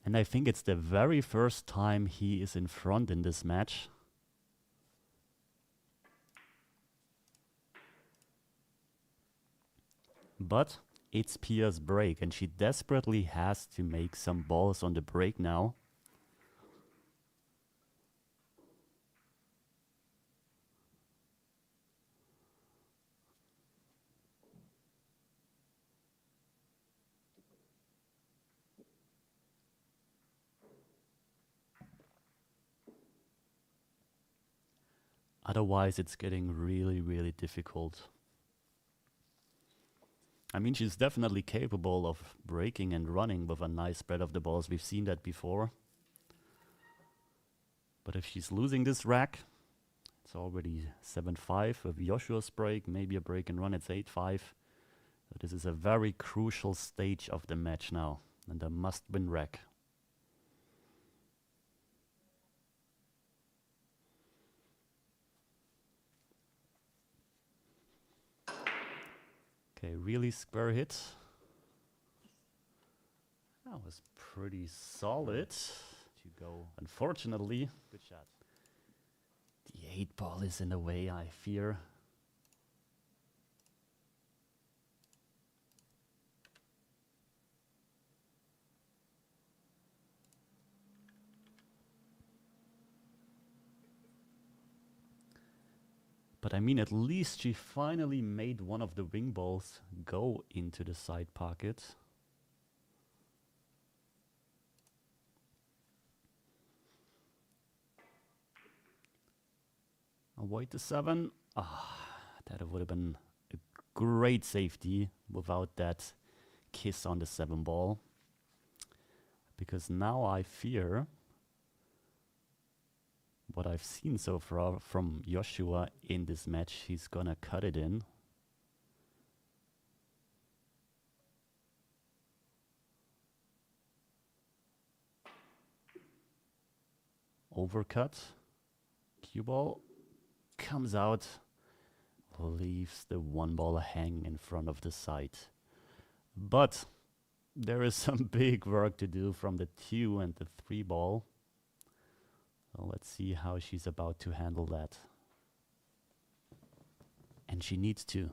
And I think it's the very first time he is in front in this match. But it's Pia's break, and she desperately has to make some balls on the break now. Otherwise, it's getting really, really difficult. I mean, she's definitely capable of breaking and running with a nice spread of the balls. We've seen that before. But if she's losing this rack, it's already 7-5 with Joshua's break, maybe a break and run, it's 8-5. So this is a very crucial stage of the match now, and a must-win rack. Okay, really square hit. That was pretty solid to go. Unfortunately, good shot. The 8-ball is in the way, I fear. But I mean, at least she finally made one of the wing balls go into the side pocket. Avoid the 7. That would have been a great safety without that kiss on the 7 ball. Because now I fear what I've seen so far from Joshua in this match, he's gonna cut it in. Overcut. Cue ball comes out, leaves the 1 ball hanging in front of the side. But there is some big work to do from the 2 and the 3 ball. So let's see how she's about to handle that. And she needs to.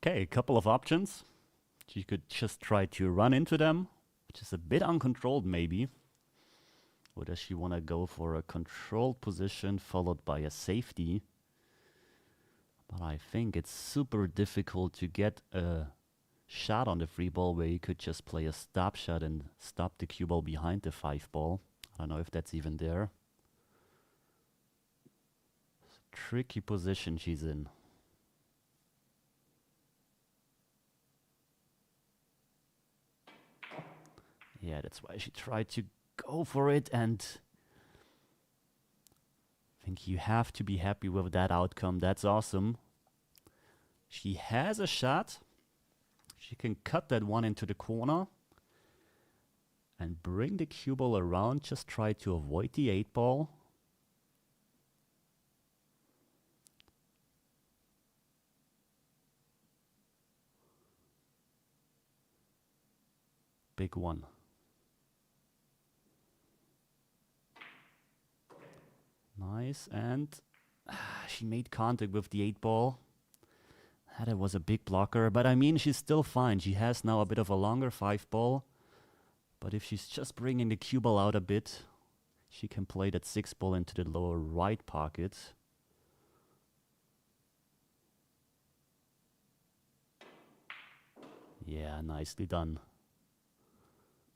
Okay, a couple of options. She could just try to run into them, which is a bit uncontrolled maybe. Or does she want to go for a controlled position followed by a safety? But I think it's super difficult to get a shot on the 3 ball where you could just play a stop shot and stop the cue ball behind the 5 ball. I don't know if that's even there. It's a tricky position she's in. Yeah, that's why she tried to go for it, and I think you have to be happy with that outcome. That's awesome. She has a shot. She can cut that one into the corner and bring the cue ball around. Just try to avoid the 8 ball. Big one. Nice, and she made contact with the 8 ball. That was a big blocker, but I mean, she's still fine. She has now a bit of a longer 5 ball, but if she's just bringing the cue ball out a bit, she can play that 6 ball into the lower right pocket. Yeah, nicely done.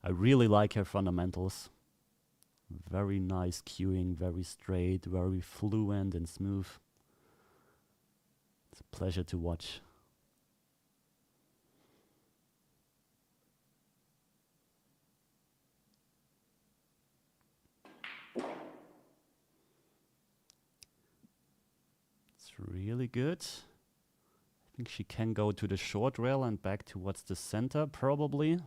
I really like her fundamentals. Very nice cueing, very straight, very fluent and smooth. It's a pleasure to watch. It's really good. I think she can go to the short rail and back towards the center, probably.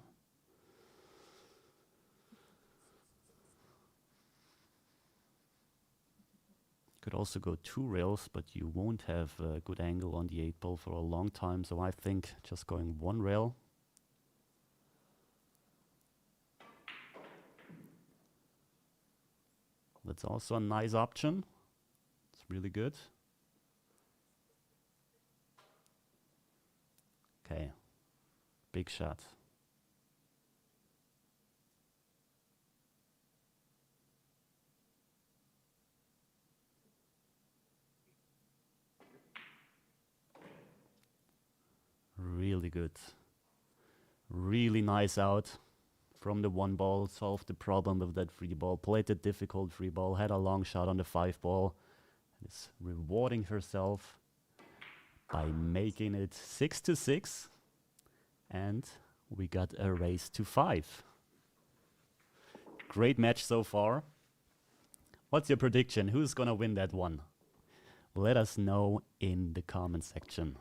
Could also go 2 rails, but you won't have a good angle on the 8 ball for a long time, so I think just going 1 rail. That's also a nice option. It's really good. Okay, big shot. Really good. Really nice out from the 1 ball. Solved the problem with that 3 ball. Played the difficult 3 ball. Had a long shot on the 5 ball. Is rewarding herself by making it 6-6. And we got a race to 5. Great match so far. What's your prediction? Who's gonna win that one? Let us know in the comment section.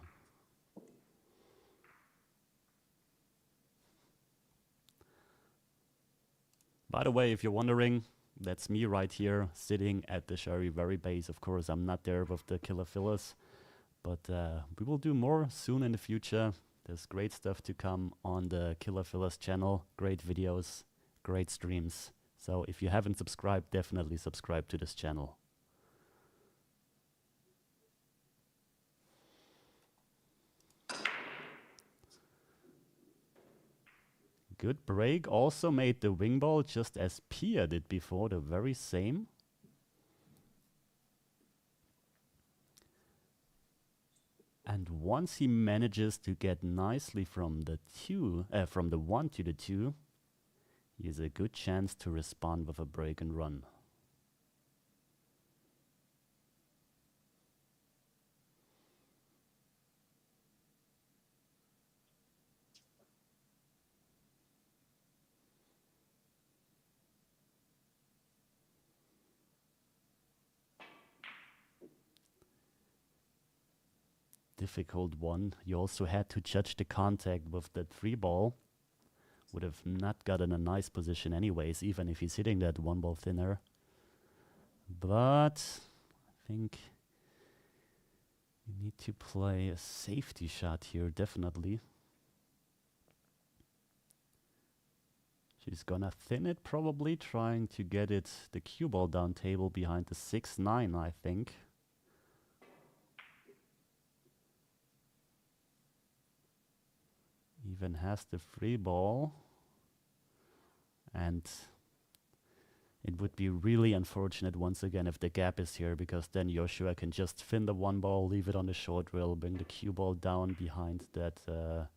By the way, if you're wondering, that's me right here sitting at the Sharivari base. Of course, I'm not there with the killer fillers, but we will do more soon in the future. There's great stuff to come on the Killer Fillers channel. Great videos, great streams. So if you haven't subscribed, definitely subscribe to this channel. Good break. Also made the wing ball just as Pia did before, the very same. And once he manages to get nicely from the 1 to the 2, he has a good chance to respond with a break and run. Difficult one. You also had to judge the contact with that 3 ball. Would have not gotten a nice position anyways, even if he's hitting that 1 ball thinner. But I think you need to play a safety shot here, definitely. She's gonna thin it probably, trying to get it the cue ball down table behind the 6-9, I think. Even has the free ball. And it would be really unfortunate once again if the gap is here, because then Yoshua can just fin the 1 ball, leave it on the short rail, bring the cue ball down behind that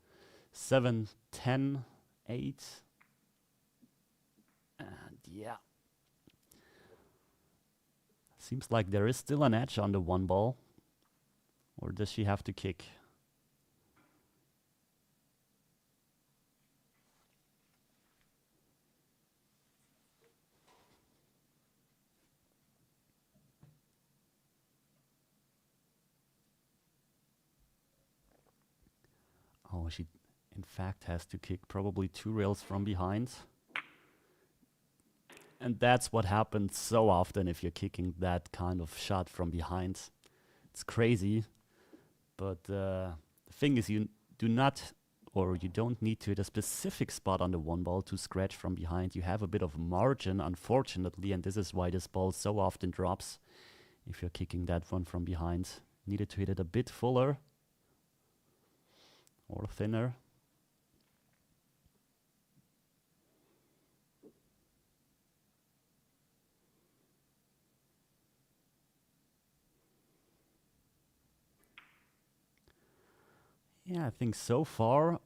7, 10, 8. And yeah. Seems like there is still an edge on the 1 ball. Or does she have to kick? Oh, she in fact has to kick probably 2 rails from behind. And that's what happens so often if you're kicking that kind of shot from behind. It's crazy. But the thing is, you do not, or you don't need to hit a specific spot on the 1 ball to scratch from behind. You have a bit of margin, unfortunately, and this is why this ball so often drops if you're kicking that one from behind. Needed to hit it a bit fuller or thinner. Yeah, I think so far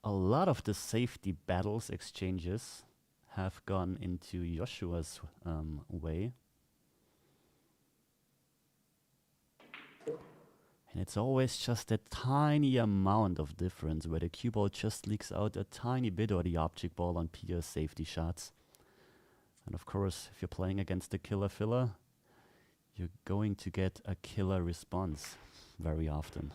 a lot of the safety battles exchanges have gone into Joshua's way. And it's always just a tiny amount of difference where the cue ball just leaks out a tiny bit or the object ball on Pia's safety shots. And of course, if you're playing against the killer filler, you're going to get a killer response very often.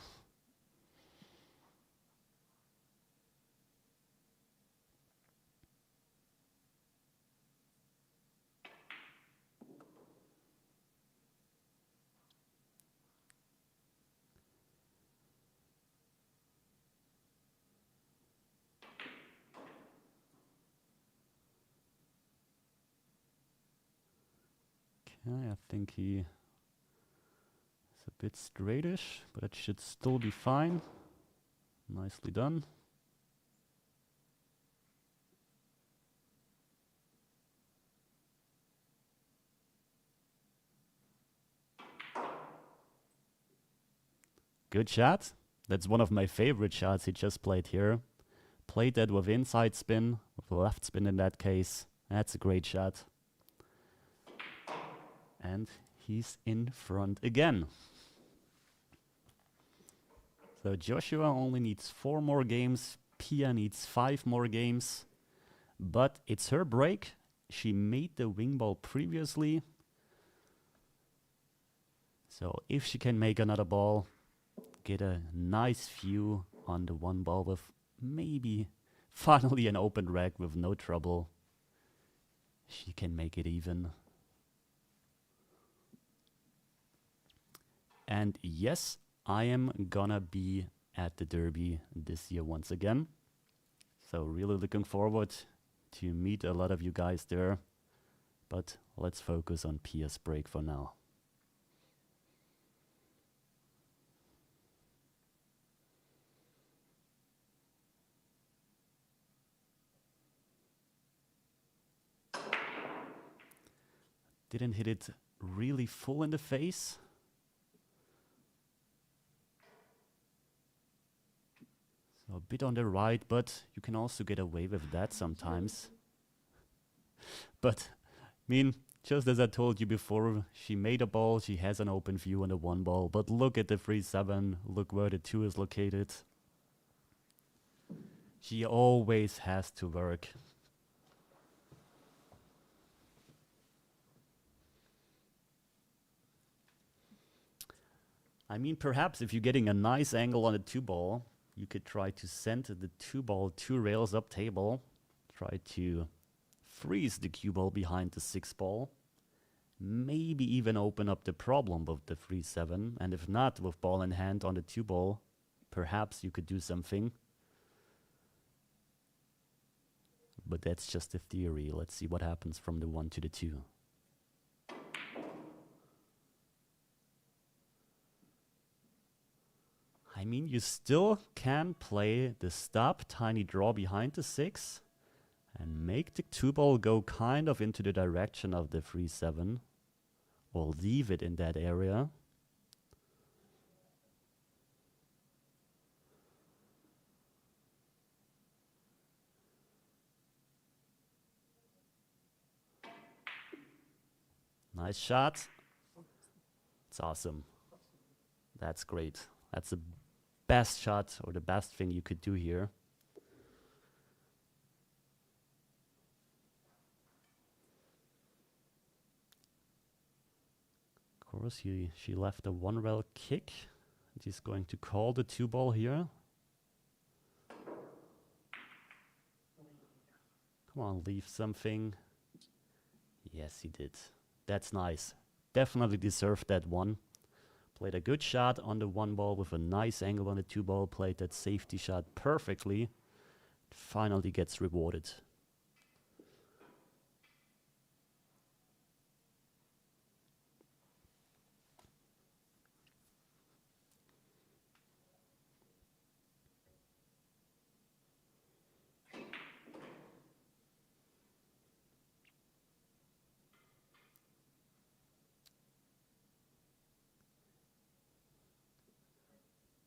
Okay, I think he is a bit straightish, but it should still be fine. Nicely done. Good shot. That's one of my favorite shots he just played here. Played that with inside spin, with left spin in that case. That's a great shot. And he's in front again. So Joshua only needs 4 more games. Pia needs 5 more games. But it's her break. She made the wing ball previously. So if she can make another ball, get a nice view on the 1 ball with maybe finally an open rack with no trouble, she can make it even. And yes, I am gonna be at the Derby this year once again. So really looking forward to meet a lot of you guys there. But let's focus on Pia's break for now. Didn't hit it really full in the face. So a bit on the right, but you can also get away with that sometimes. But, I mean, just as I told you before, she made a ball, she has an open view on the 1 ball, but look at the 3-7, look where the 2 is located. She always has to work. I mean, perhaps if you're getting a nice angle on the 2 ball, you could try to send the 2 ball 2 rails up table, try to freeze the cue ball behind the 6 ball, maybe even open up the problem with the 3-7, and if not, with ball in hand on the 2 ball, perhaps you could do something. But that's just a theory. Let's see what happens from the 1 to the 2. I mean, you still can play the stop tiny draw behind the 6 and make the 2 ball go kind of into the direction of the 3-7, or leave it in that area. Nice shot. It's awesome. That's great. That's the best shot or the best thing you could do here. Of course, she left a 1 rail kick. She's going to call the 2 ball here. Come on, leave something. Yes, he did. That's nice. Definitely deserved that 1. Played a good shot on the 1 ball with a nice angle on the 2 ball. Played that safety shot perfectly. Finally gets rewarded.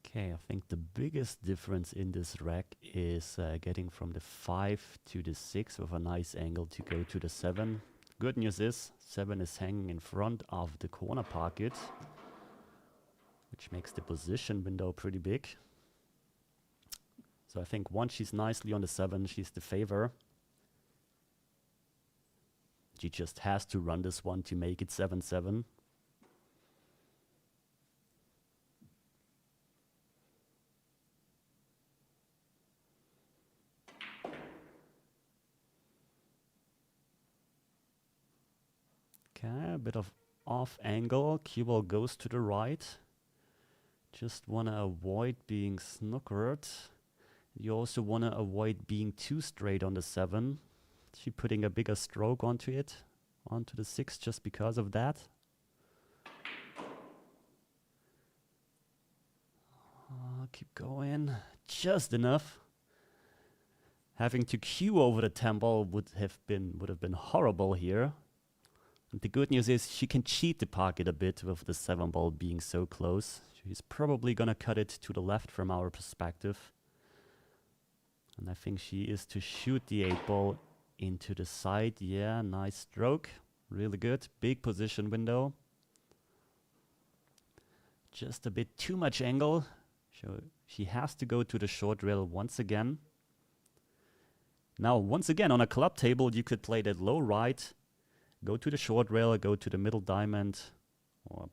Okay, I think the biggest difference in this rack is getting from the 5 to the 6 with a nice angle to go to the 7. Good news is 7 is hanging in front of the corner pocket, which makes the position window pretty big. So I think once she's nicely on the 7, she's the favor. She just has to run this one to make it 7-7. Okay, a bit of off angle. Cue ball goes to the right. Just want to avoid being snookered. You also want to avoid being too straight on the 7. She putting a bigger stroke onto it, onto the 6 just because of that. Keep going. Just enough. Having to cue over the 10 ball would have been horrible here. And the good news is she can cheat the pocket a bit with the 7 ball being so close. She's probably gonna cut it to the left from our perspective. And I think she is to shoot the 8 ball into the side. Yeah, nice stroke. Really good. Big position window. Just a bit too much angle. So she has to go to the short rail once again. Now, once again, on a club table, you could play that low right, go to the short rail, go to the middle diamond, or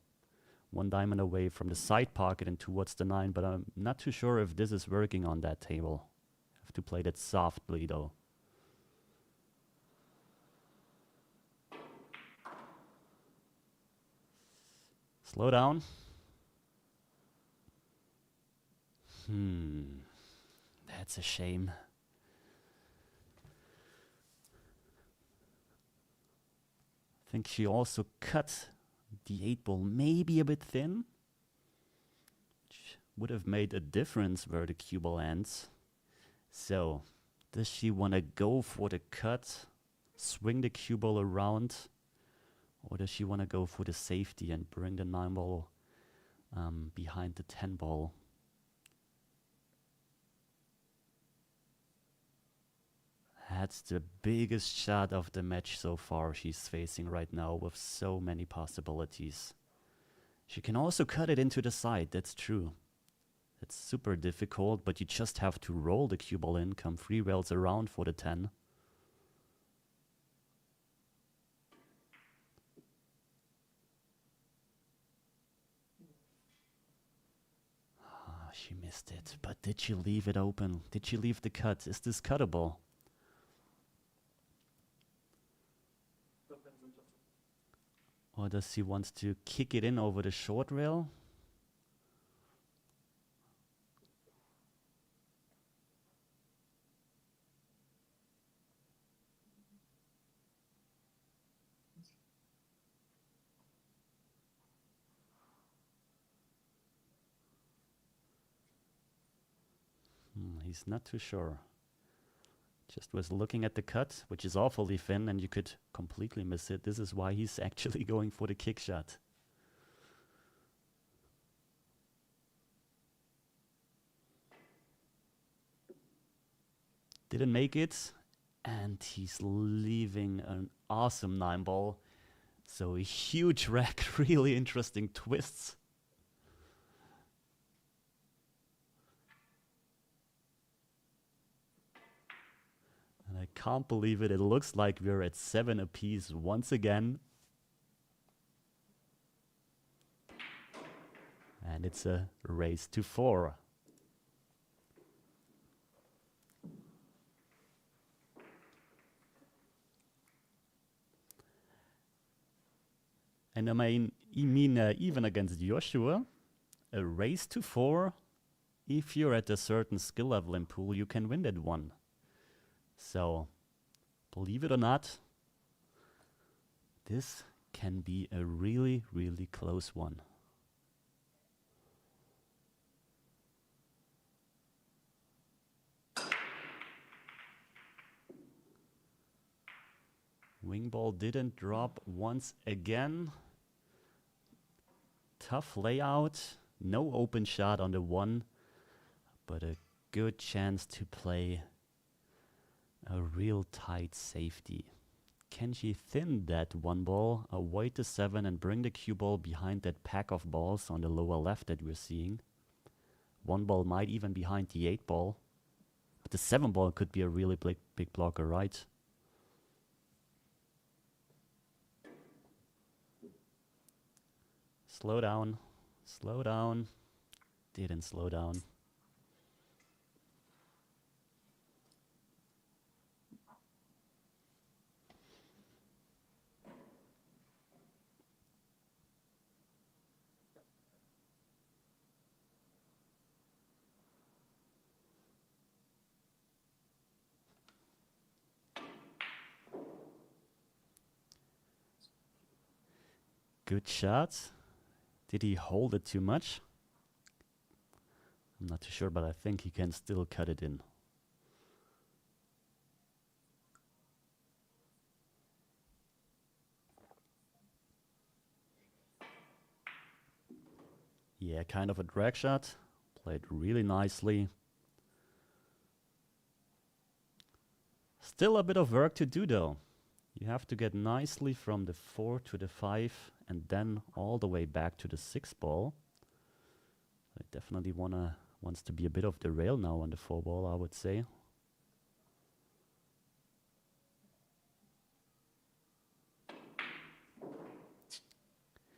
1 diamond away from the side pocket and towards the 9, but I'm not too sure if this is working on that table. Have to play that softly, though. Slow down. That's a shame. think she also cut the 8-ball maybe a bit thin, which would have made a difference where the cue ball ends. So, does she want to go for the cut, swing the cue ball around, or does she want to go for the safety and bring the 9-ball behind the 10-ball? That's the biggest shot of the match so far she's facing right now, with so many possibilities. She can also cut it into the side, that's true. It's super difficult, but you just have to roll the cue ball in, come 3 rails around for the 10. She missed it, but did she leave it open? Did she leave the cut? Is this cuttable? Or does she want to kick it in over the short rail? He's not too sure. Just was looking at the cut, which is awfully thin, and you could completely miss it. This is why he's actually going for the kick shot. Didn't make it, and he's leaving an awesome 9-ball. So a huge rack, really interesting twists. And I can't believe it. It looks like we're at 7 apiece once again. And it's a race to 4. And I mean even against Joshua, a race to 4, if you're at a certain skill level in pool, you can win that one. So, believe it or not, this can be a really, really close one. Wing ball didn't drop once again. Tough layout, no open shot on the 1, but a good chance to play a real tight safety. Can she thin that 1 ball, avoid the 7 and bring the cue ball behind that pack of balls on the lower left that we're seeing? 1 ball might even behind the 8 ball. But the 7 ball could be a really big blocker, right? Slow down, slow down. Didn't slow down. Good shot. Did he hold it too much? I'm not too sure, but I think he can still cut it in. Yeah, kind of a drag shot. Played really nicely. Still a bit of work to do though. You have to get nicely from the 4 to the 5 and then all the way back to the 6 ball. I definitely wants to be a bit of the rail now on the 4 ball, I would say.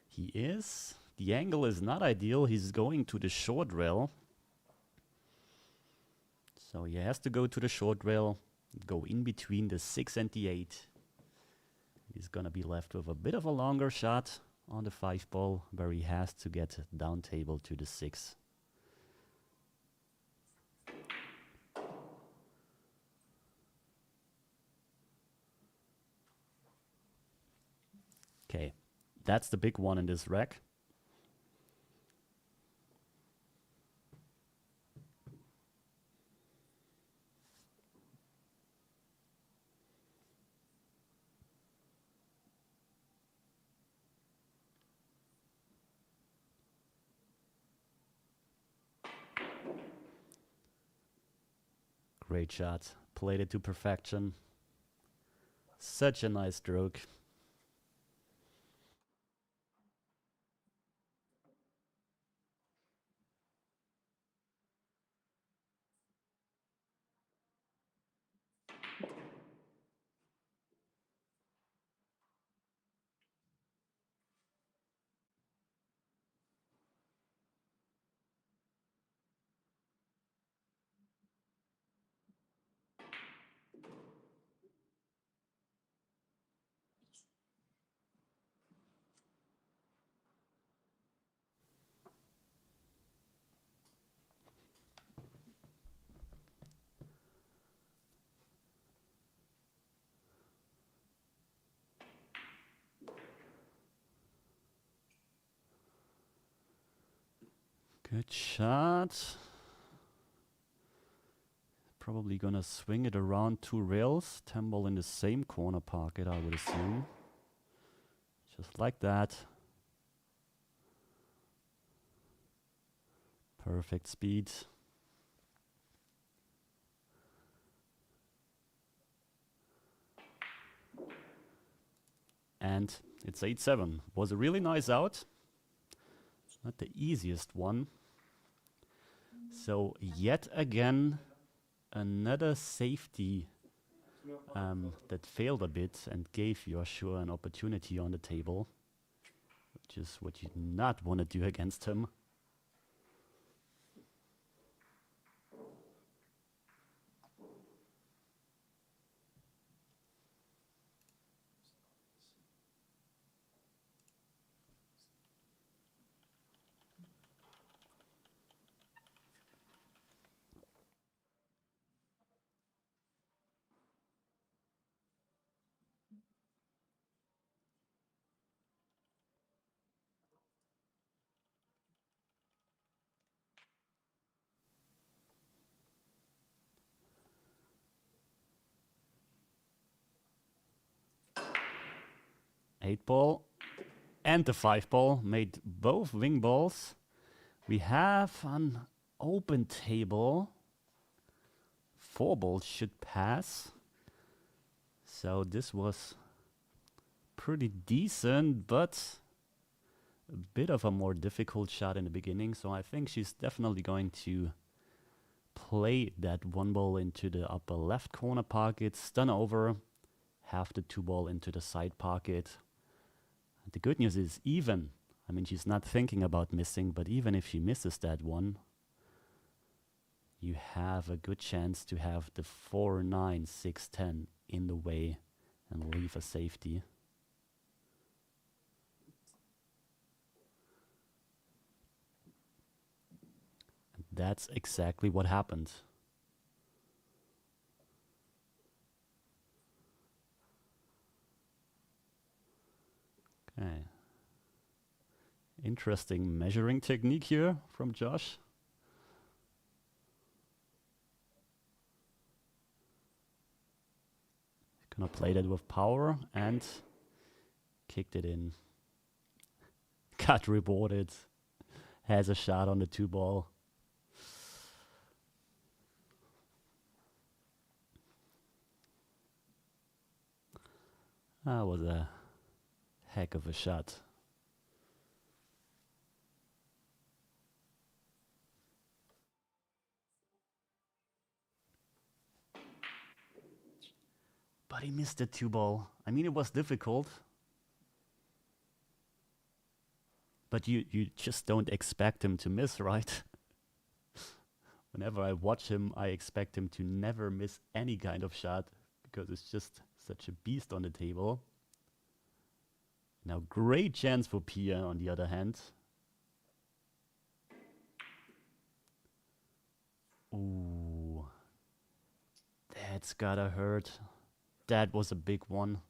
He is. The angle is not ideal. He's going to the short rail. So he has to go to the short rail, go in between the 6 and the 8. He's gonna be left with a bit of a longer shot on the 5 ball, where he has to get down table to the 6. Okay, that's the big one in this rack. Great shot. Played it to perfection. Such a nice stroke. Good shot. Probably gonna swing it around 2 rails. 10 ball in the same corner pocket, I would assume. Just like that. Perfect speed. And it's 8-7. Was a really nice out. Not the easiest one. So yet again, another safety that failed a bit and gave Yoshua an opportunity on the table, which is what you not want to do against him. Eight ball and the 5 ball made both wing balls. We have an open table. 4 balls should pass. So this was pretty decent, but a bit of a more difficult shot in the beginning. So I think she's definitely going to play that 1 ball into the upper left corner pocket, stun over, have the 2 ball into the side pocket. And the good news is even, I mean, she's not thinking about missing, but even if she misses that one, you have a good chance to have the 4-9, 6-10 in the way and leave a safety. And that's exactly what happened. Okay. Interesting measuring technique here from Josh. Gonna play that with power and kicked it in. Got rewarded. Has a shot on the 2 ball. That was a heck of a shot. But he missed the 2 ball. I mean, it was difficult. But you just don't expect him to miss, right? Whenever I watch him, I expect him to never miss any kind of shot because it's just such a beast on the table. Now, great chance for Pia on the other hand. Ooh. That's gotta hurt. That was a big one.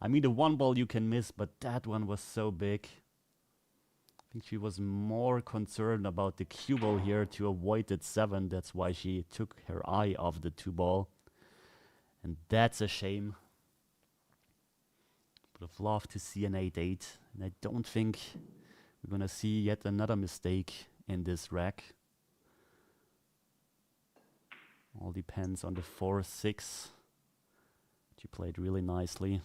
I mean, the one ball you can miss, but that one was so big. I think she was more concerned about the cue ball here to avoid that 7. That's why she took her eye off the 2 ball. And that's a shame. Would have loved to see an 8-8. And I don't think we're going to see yet another mistake in this rack. All depends on the 4-6. She played really nicely.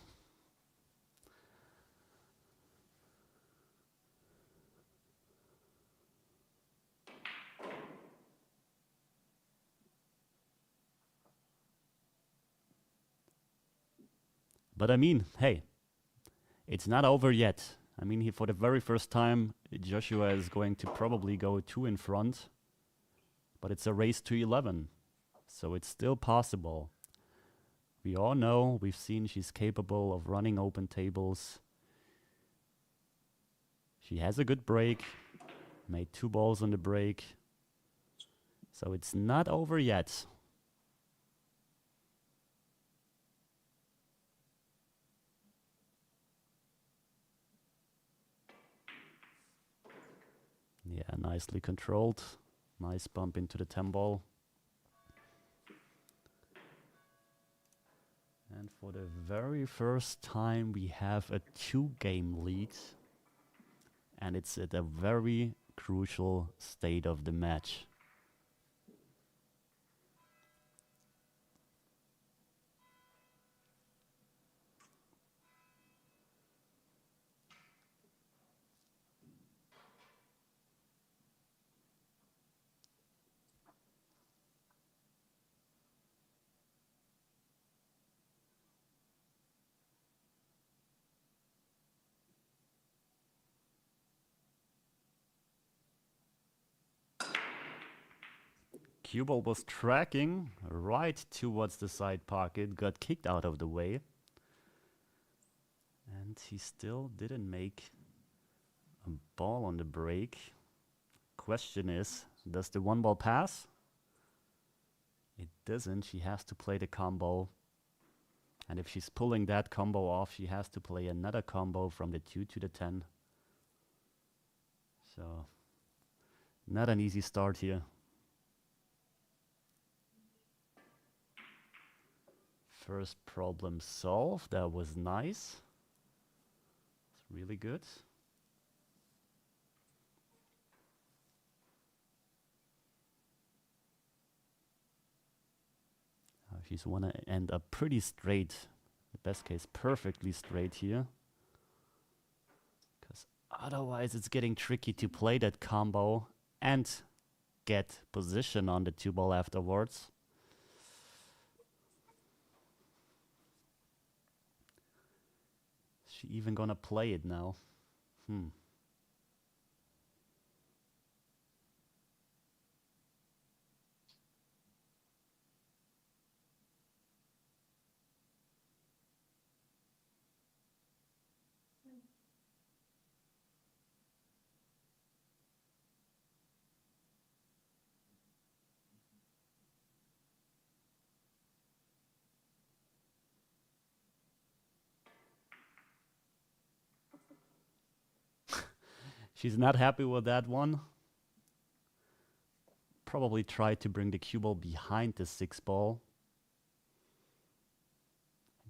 But I mean, hey, it's not over yet. I mean, for the very first time, Joshua is going to probably go 2 in front. But it's a race to 11. So it's still possible. We all know, we've seen she's capable of running open tables. She has a good break. Made 2 balls on the break. So it's not over yet. Yeah, nicely controlled. Nice bump into the 10 ball. And for the very first time, we have a 2-game lead. And it's at a very crucial state of the match. Cue ball was tracking right towards the side pocket, got kicked out of the way. And he still didn't make a ball on the break. Question is, does the 1 ball pass? It doesn't. She has to play the combo. And if she's pulling that combo off, she has to play another combo from the 2 to the 10. So, not an easy start here. First problem solved. That was nice. It's really good. She's want to end up pretty straight. The best case, perfectly straight here. Because otherwise it's getting tricky to play that combo and get position on the 2 ball afterwards. Is she even gonna play it now? She's not happy with that one. Probably tried to bring the cue ball behind the 6 ball.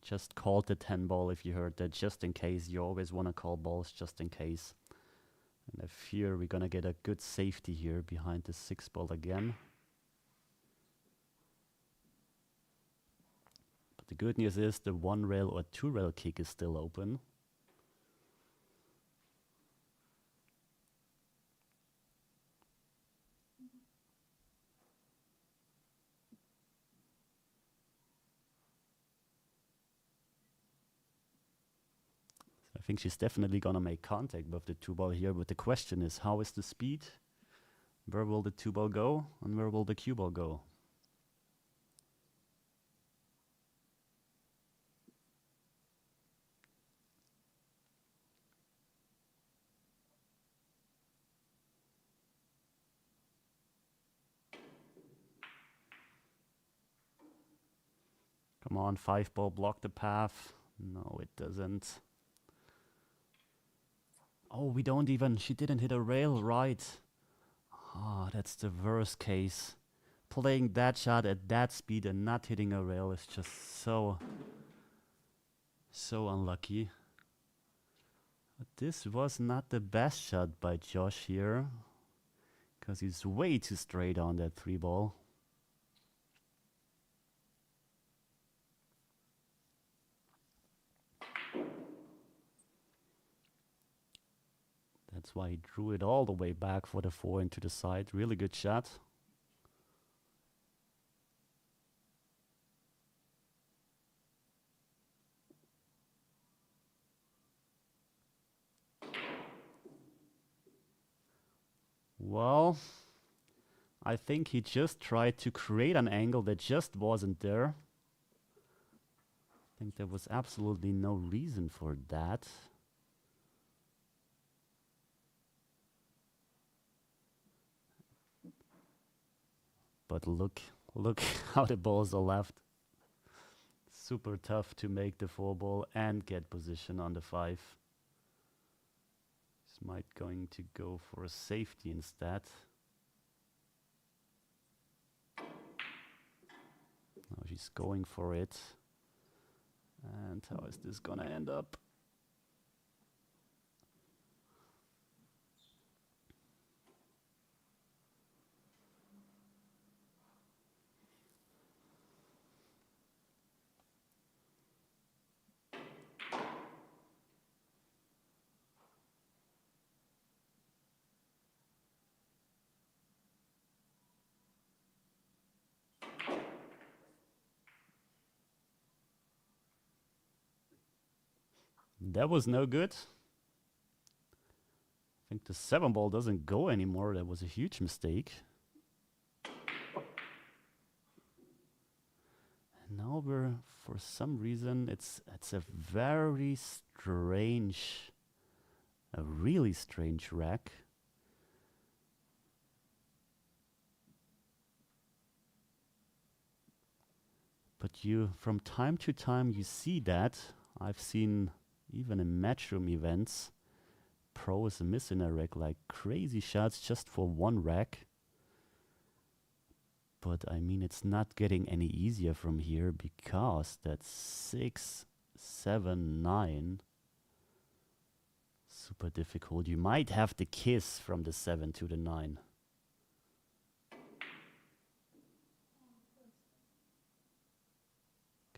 Just called the 10 ball if you heard that, just in case. You always want to call balls just in case. And I fear we're going to get a good safety here behind the 6 ball again. But the good news is the 1 rail or 2 rail kick is still open. I think she's definitely gonna make contact with the 2 ball here, but the question is, how is the speed? Where will the 2 ball go? And where will the cue ball go? Come on, 5 ball, block the path. No, it doesn't. Oh, we don't even... She didn't hit a rail, right. Ah, that's the worst case. Playing that shot at that speed and not hitting a rail is just so unlucky. But this was not the best shot by Josh here, because he's way too straight on that 3-ball. That's why he drew it all the way back for the 4 into the side. Really good shot. Well, I think he just tried to create an angle that just wasn't there. I think there was absolutely no reason for that. But look how the balls are left. Super tough to make the 4-ball and get position on the 5. This might going to go for a safety instead. Now she's going for it. And how is this gonna end up? That was no good. I think the 7-ball doesn't go anymore. That was a huge mistake. And now we're, for some reason, it's a very strange, a really strange rack. But you, from time to time, you see that. I've seen even in matchroom events, pros missing a rack like crazy shots just for one rack. But I mean, it's not getting any easier from here because that's 6, 7, 9. Super difficult. You might have the kiss from the 7 to the 9.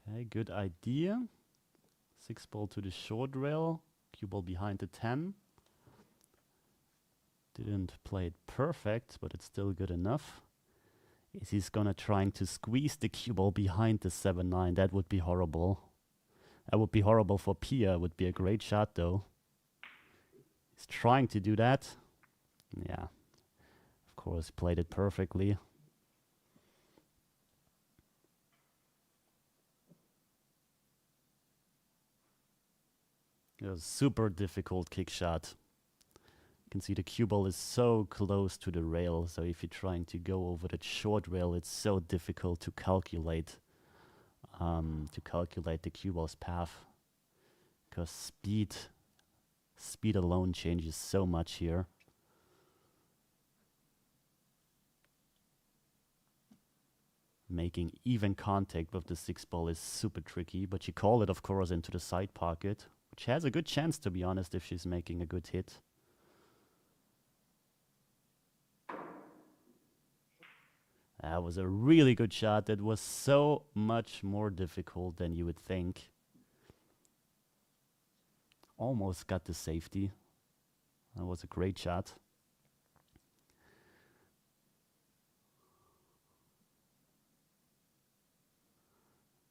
Okay, good idea. 6-ball to the short rail. Cue ball behind the 10. Didn't play it perfect, but it's still good enough. Is he's gonna trying to squeeze the cue ball behind the 7-9? That would be horrible. That would be horrible for Pia. Would be a great shot though. He's trying to do that. Yeah. Of course, played it perfectly. It was a super difficult kick shot. You can see the cue ball is so close to the rail, so if you're trying to go over that short rail, it's so difficult to calculate the cue ball's path, because speed alone changes so much here. Making even contact with the 6-ball is super tricky, but you call it, of course, into the side pocket, which has a good chance, to be honest, if she's making a good hit. That was a really good shot. That was so much more difficult than you would think. Almost got the safety. That was a great shot.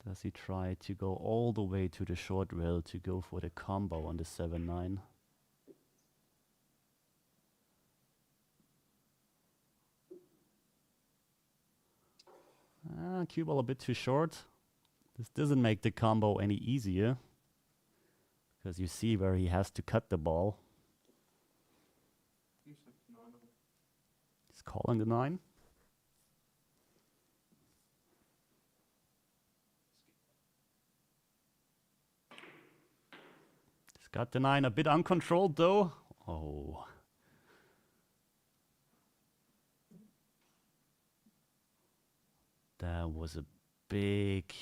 Does he try to go all the way to the short rail to go for the combo on the 7-9? Cue ball a bit too short. This doesn't make the combo any easier, because you see where he has to cut the ball. He's calling the 9. got the 9 a bit uncontrolled though. Oh. That was a big,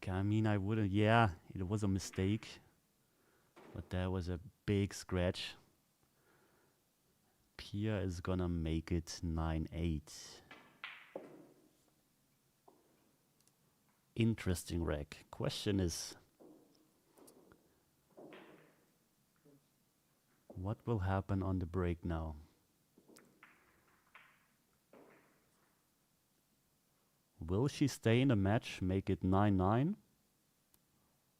I mean, I wouldn't, yeah, it was a mistake. But that was a big scratch. Pia is gonna make it 9-8. Interesting reg. Question is, what will happen on the break now? Will she stay in the match, make it 9-9?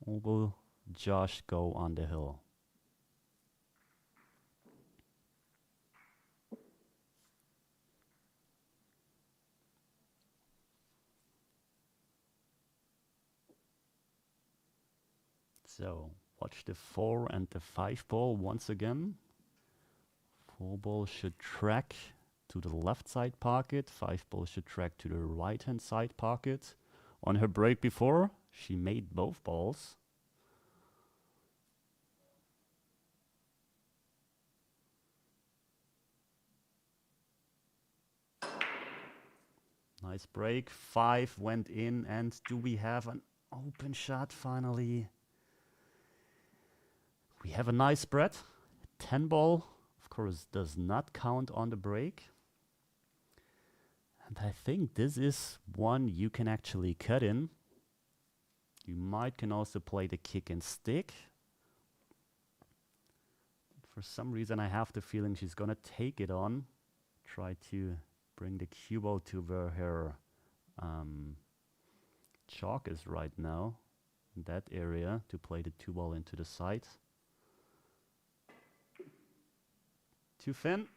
Or will Josh go on the hill? So, watch the 4 and the 5 ball once again. 4 ball should track to the left side pocket. 5 ball should track to the right hand side pocket. On her break before, she made both balls. Nice break. 5 went in, and do we have an open shot finally? We have a nice spread. 10 ball, of course, does not count on the break. And I think this is one you can actually cut in. You can also play the kick and stick. For some reason, I have the feeling she's gonna take it on. Try to bring the cue ball to where her chalk is right now. In that area, to play the 2 ball into the side. Too thin.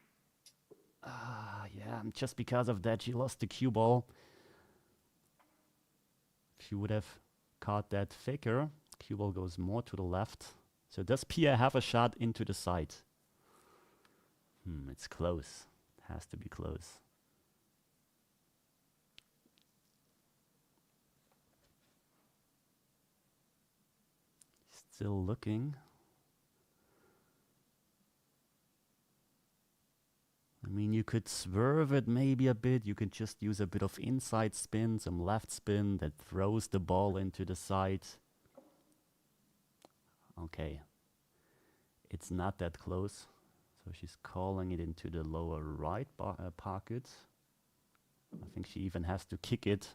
Yeah, just because of that, she lost the cue ball. If you would have caught that faker, cue ball goes more to the left. So does Pia have a shot into the side? It's close. It has to be close. Still looking. I mean, you could swerve it maybe a bit. You could just use a bit of inside spin, some left spin that throws the ball into the side. Okay. It's not that close. So she's calling it into the lower right pocket. I think she even has to kick it.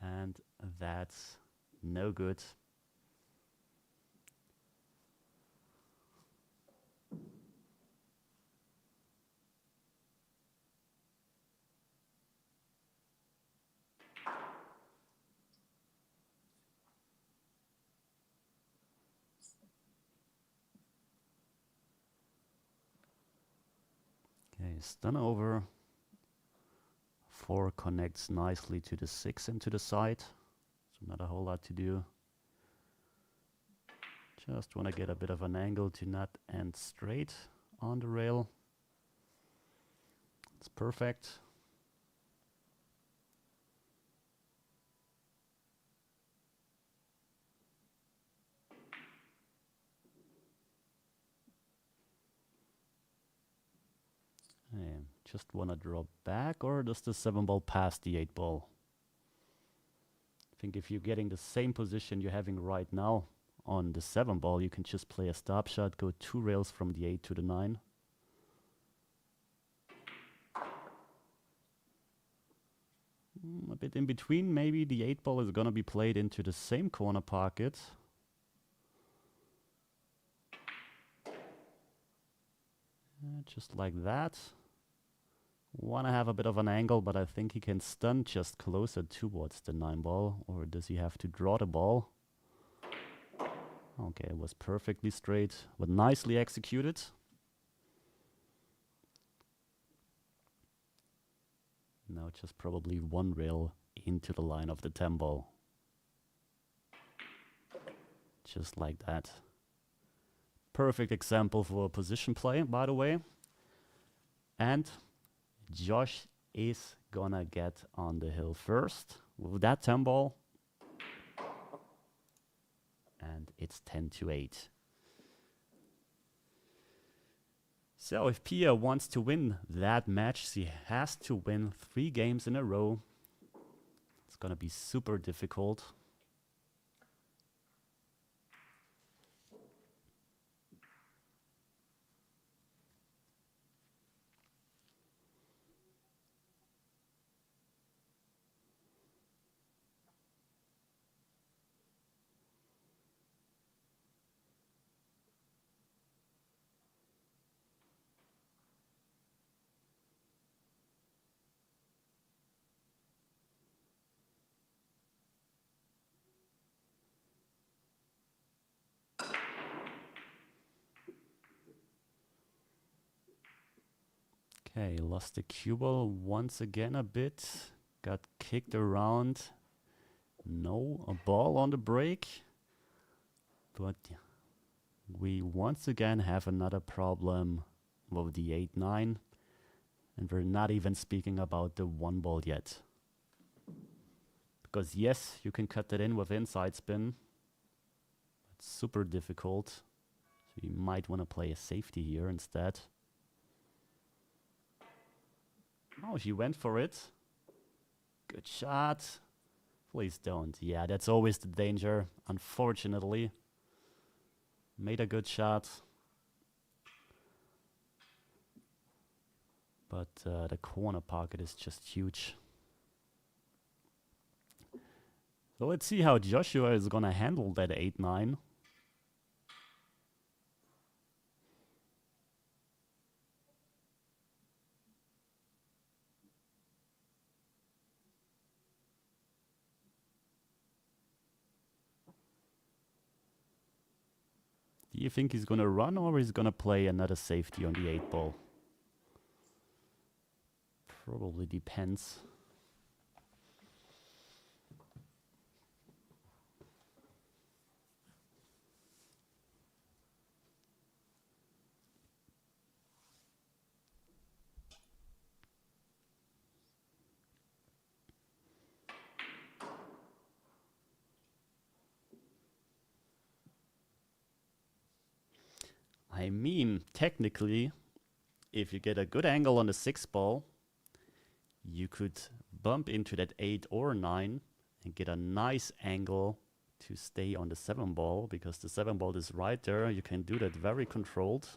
And that's no good. Okay, stun over. 4 connects nicely to the 6 and to the side. So not a whole lot to do. Just want to get a bit of an angle to not end straight on the rail. It's perfect. Okay, just want to drop back, or does the 7 ball pass the 8 ball? I think if you're getting the same position you're having right now on the 7 ball, you can just play a stop shot, go 2 rails from the 8 to the 9. A bit in between, maybe the 8 ball is gonna be played into the same corner pocket. Just like that. Wanna have a bit of an angle, but I think he can stun just closer towards the 9 ball. Or does he have to draw the ball? Okay, it was perfectly straight, but nicely executed. Now just probably 1 rail into the line of the 10 ball. Just like that. Perfect example for a position play, by the way. And Josh is gonna get on the hill first with that 10 ball. And it's 10-8. So if Pia wants to win that match, she has to win 3 games in a row. It's gonna be super difficult. Okay, lost the cue ball once again a bit. Got kicked around. No, a ball on the break. But we once again have another problem with the 8-9. And we're not even speaking about the 1 ball yet. Because yes, you can cut that in with inside spin. It's super difficult. So you might want to play a safety here instead. Oh, she went for it. Good shot. Please don't. Yeah, that's always the danger, unfortunately. Made a good shot. But the corner pocket is just huge. So let's see how Joshua is gonna handle that 8-9. Do you think he's gonna run or he's gonna play another safety on the 8 ball? Probably depends. I mean, technically, if you get a good angle on the 6 ball, you could bump into that 8 or 9 and get a nice angle to stay on the 7 ball, because the 7 ball is right there. You can do that very controlled.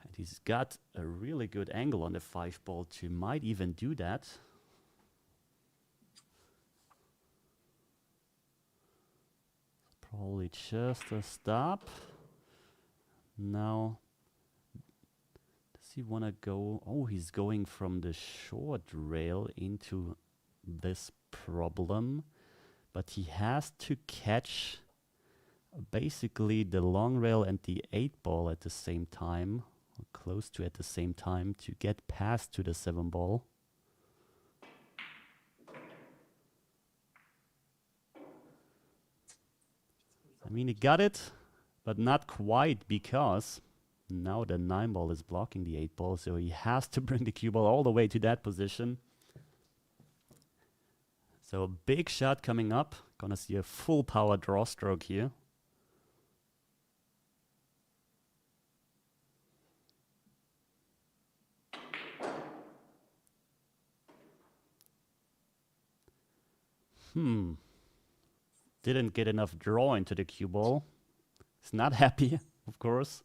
And he's got a really good angle on the 5 ball too. Might even do that. Probably just a stop. Now, does he want to go? Oh, he's going from the short rail into this problem. But he has to catch basically the long rail and the 8 ball at the same time, or close to at the same time, to get past to the 7 ball. I mean, he got it, but not quite, because now the 9 ball is blocking the 8 ball, so he has to bring the cue ball all the way to that position. So a big shot coming up. Gonna see a full power draw stroke here. Didn't get enough draw into the cue ball. He's not happy, of course.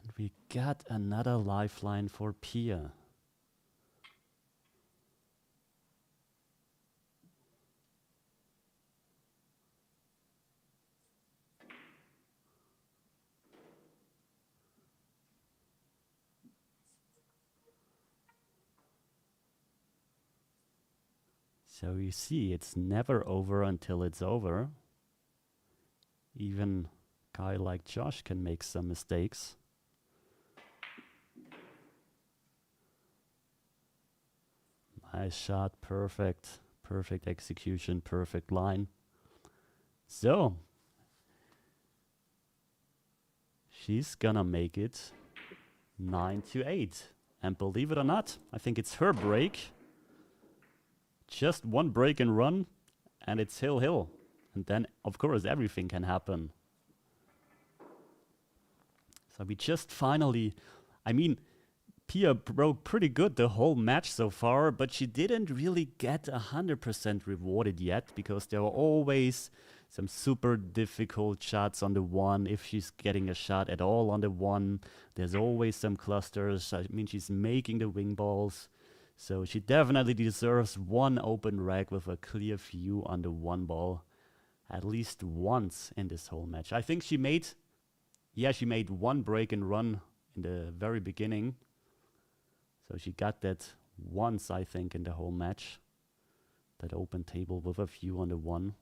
And we got another lifeline for Pia. So you see, it's never over until it's over. Even a guy like Josh can make some mistakes. Nice shot, perfect. Perfect execution, perfect line. So, She's gonna make it 9-8. And believe it or not, I think it's her break. Just one break and run, and it's hill. And then, of course, everything can happen. So we just finally, I mean, Pia broke pretty good the whole match so far, but she didn't really get 100% rewarded yet, because there were always some super difficult shots on the one. If she's getting a shot at all on the one, there's always some clusters. I mean, she's making the wing balls. So she definitely deserves one open rack with a clear view on the one ball at least once in this whole match. I think she made one break and run in the very beginning. So she got that once, I think, in the whole match. That open table with a view on the one.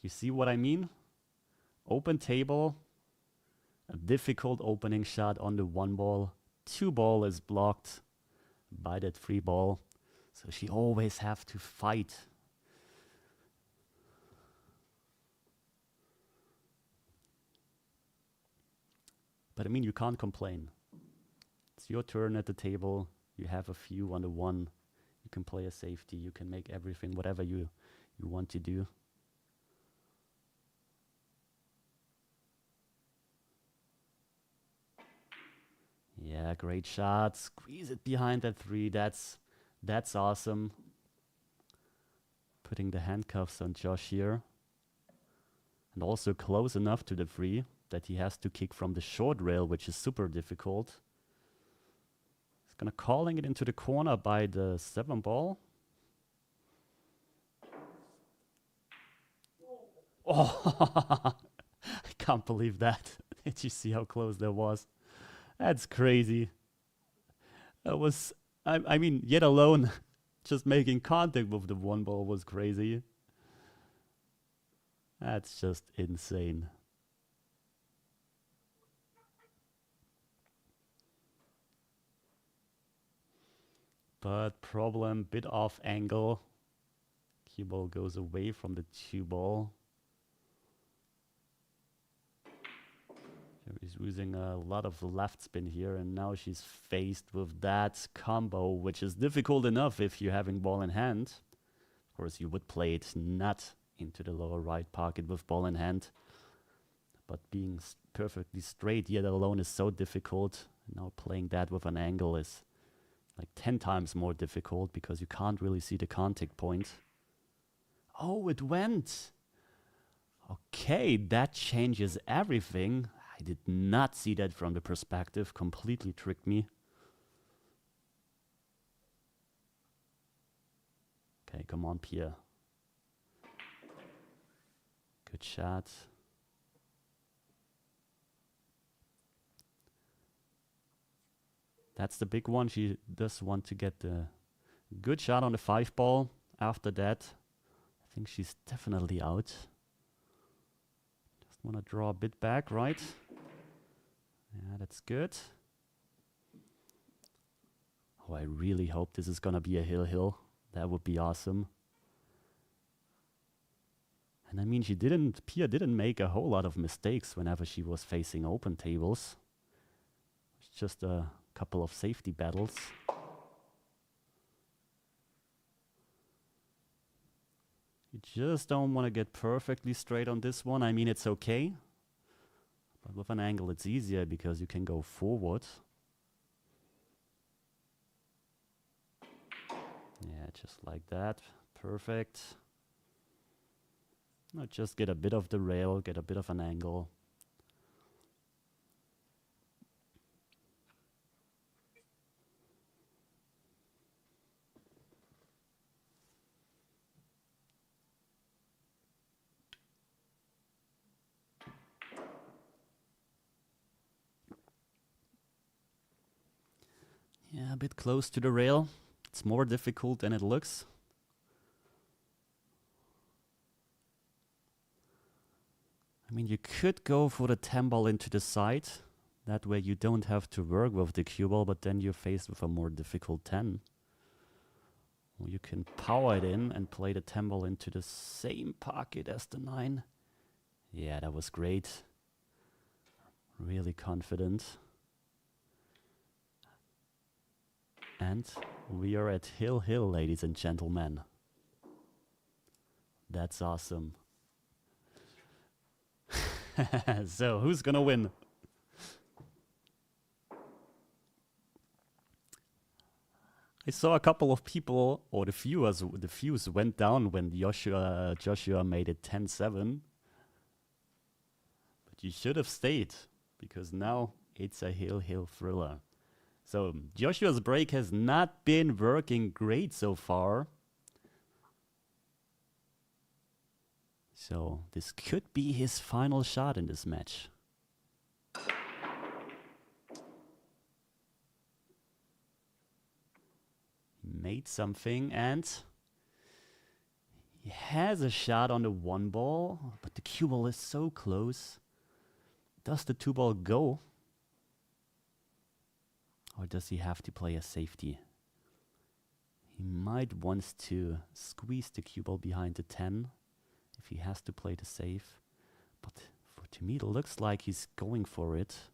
You see what I mean? Open table, a difficult opening shot on the one ball. Two ball is blocked by that free ball. So she always have to fight. But I mean, you can't complain. It's your turn at the table. You have a view on the one. You can play a safety. You can make everything, whatever you want to do. Yeah, great shot. Squeeze it behind that three. That's awesome. Putting the handcuffs on Josh here. And also close enough to the three that he has to kick from the short rail, which is super difficult. He's gonna calling it into the corner by the 7 ball. Oh, I can't believe that. Did you see how close that was? That's crazy. That was, I mean, yet alone, just making contact with the one ball was crazy. That's just insane. But problem, bit off angle. Cue ball goes away from the 2 ball. She's using a lot of left spin here, and now she's faced with that combo, which is difficult enough if you're having ball in hand. Of course, you would play it not into the lower right pocket with ball in hand. But being perfectly straight yet alone is so difficult. Now playing that with an angle is like 10 times more difficult because you can't really see the contact point. Oh, it went! Okay, that changes everything. I did not see that from the perspective. Completely tricked me. Okay, come on, Pia. Good shot. That's the big one. She does want to get the good shot on the 5 ball. After that, I think she's definitely out. Just want to draw a bit back, right? Yeah, that's good. Oh, I really hope this is gonna be a hill. That would be awesome. And I mean, Pia didn't make a whole lot of mistakes whenever she was facing open tables. It's just a couple of safety battles. You just don't want to get perfectly straight on this one. I mean, it's okay. But with an angle, it's easier because you can go forward. Yeah, just like that. Perfect. Now just get a bit of the rail, get a bit of an angle. Yeah, a bit close to the rail. It's more difficult than it looks. I mean, you could go for the 10 ball into the side. That way you don't have to work with the cue ball, but then you're faced with a more difficult 10. You can power it in and play the 10 ball into the same pocket as the 9. Yeah, that was great. Really confident. And we are at Hill Hill, ladies and gentlemen. That's awesome. So, who's gonna win? I saw a couple of people, or the views went down when Joshua made it 10-7. But you should have stayed, because now it's a Hill Hill thriller. So Joshua's break has not been working great so far. So this could be his final shot in this match. Made something and he has a shot on the 1 ball, but the cue ball is so close. Does the 2 ball go? Or does he have to play a safety? He might want to squeeze the cue ball behind the 10 if he has to play the safe. But to me it looks like he's going for it.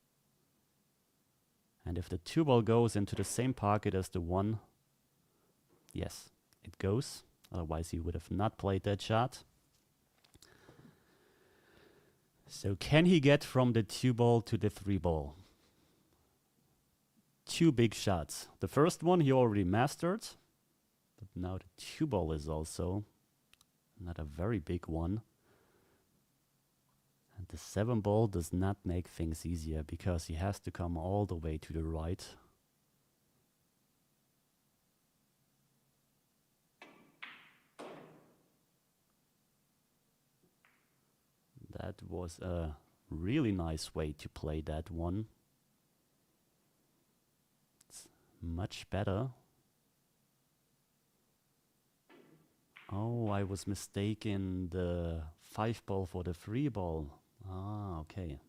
And if the 2 ball goes into the same pocket as the 1, yes, it goes. Otherwise, he would have not played that shot. So can he get from the 2 ball to the 3 ball? 2 big shots. The first one he already mastered. But now the 2 ball is also not a very big one. And the 7 ball does not make things easier because he has to come all the way to the right. That was a really nice way to play that one. It's much better. Oh, I was mistaken the 5 ball for the 3 ball. Ah, okay.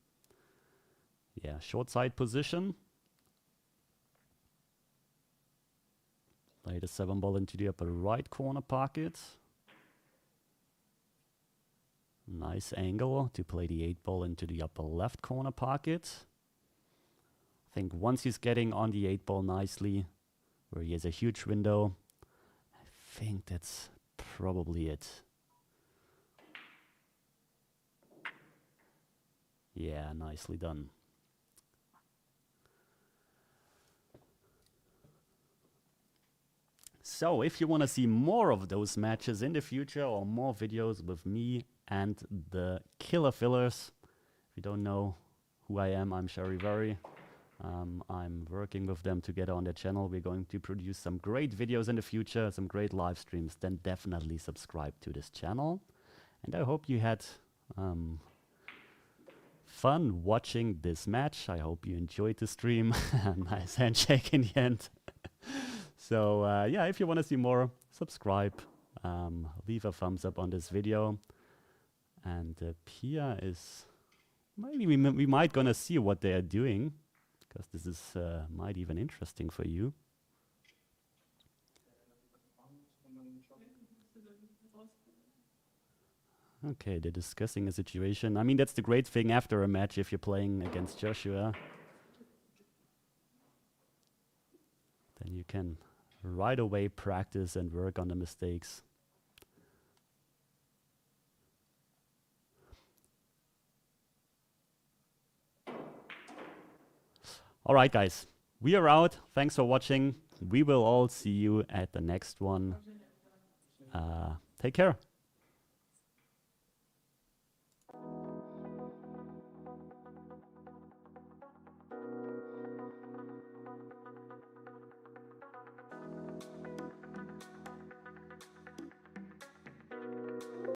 Yeah, short side position. Play the 7 ball into the upper right corner pocket. Nice angle to play the 8 ball into the upper left corner pocket. I think once he's getting on the 8 ball nicely, where he has a huge window, I think that's probably it. Yeah, nicely done. So if you want to see more of those matches in the future or more videos with me and the killer fillers, if you don't know who I am, I'm Sharivari. I'm working with them together on their channel. We're going to produce some great videos in the future, some great live streams. Then definitely subscribe to this channel. And I hope you had fun watching this match. I hope you enjoyed the stream. Nice handshake in the end. So yeah, if you want to see more, subscribe, leave a thumbs up on this video. And Pia is, maybe we might gonna see what they are doing, because this is might even interesting for you. Okay, they're discussing a situation. I mean, that's the great thing after a match if you're playing against Joshua. Then you can right away practice and work on the mistakes. All right, guys, we are out. Thanks for watching. We will all see you at the next one. Take care.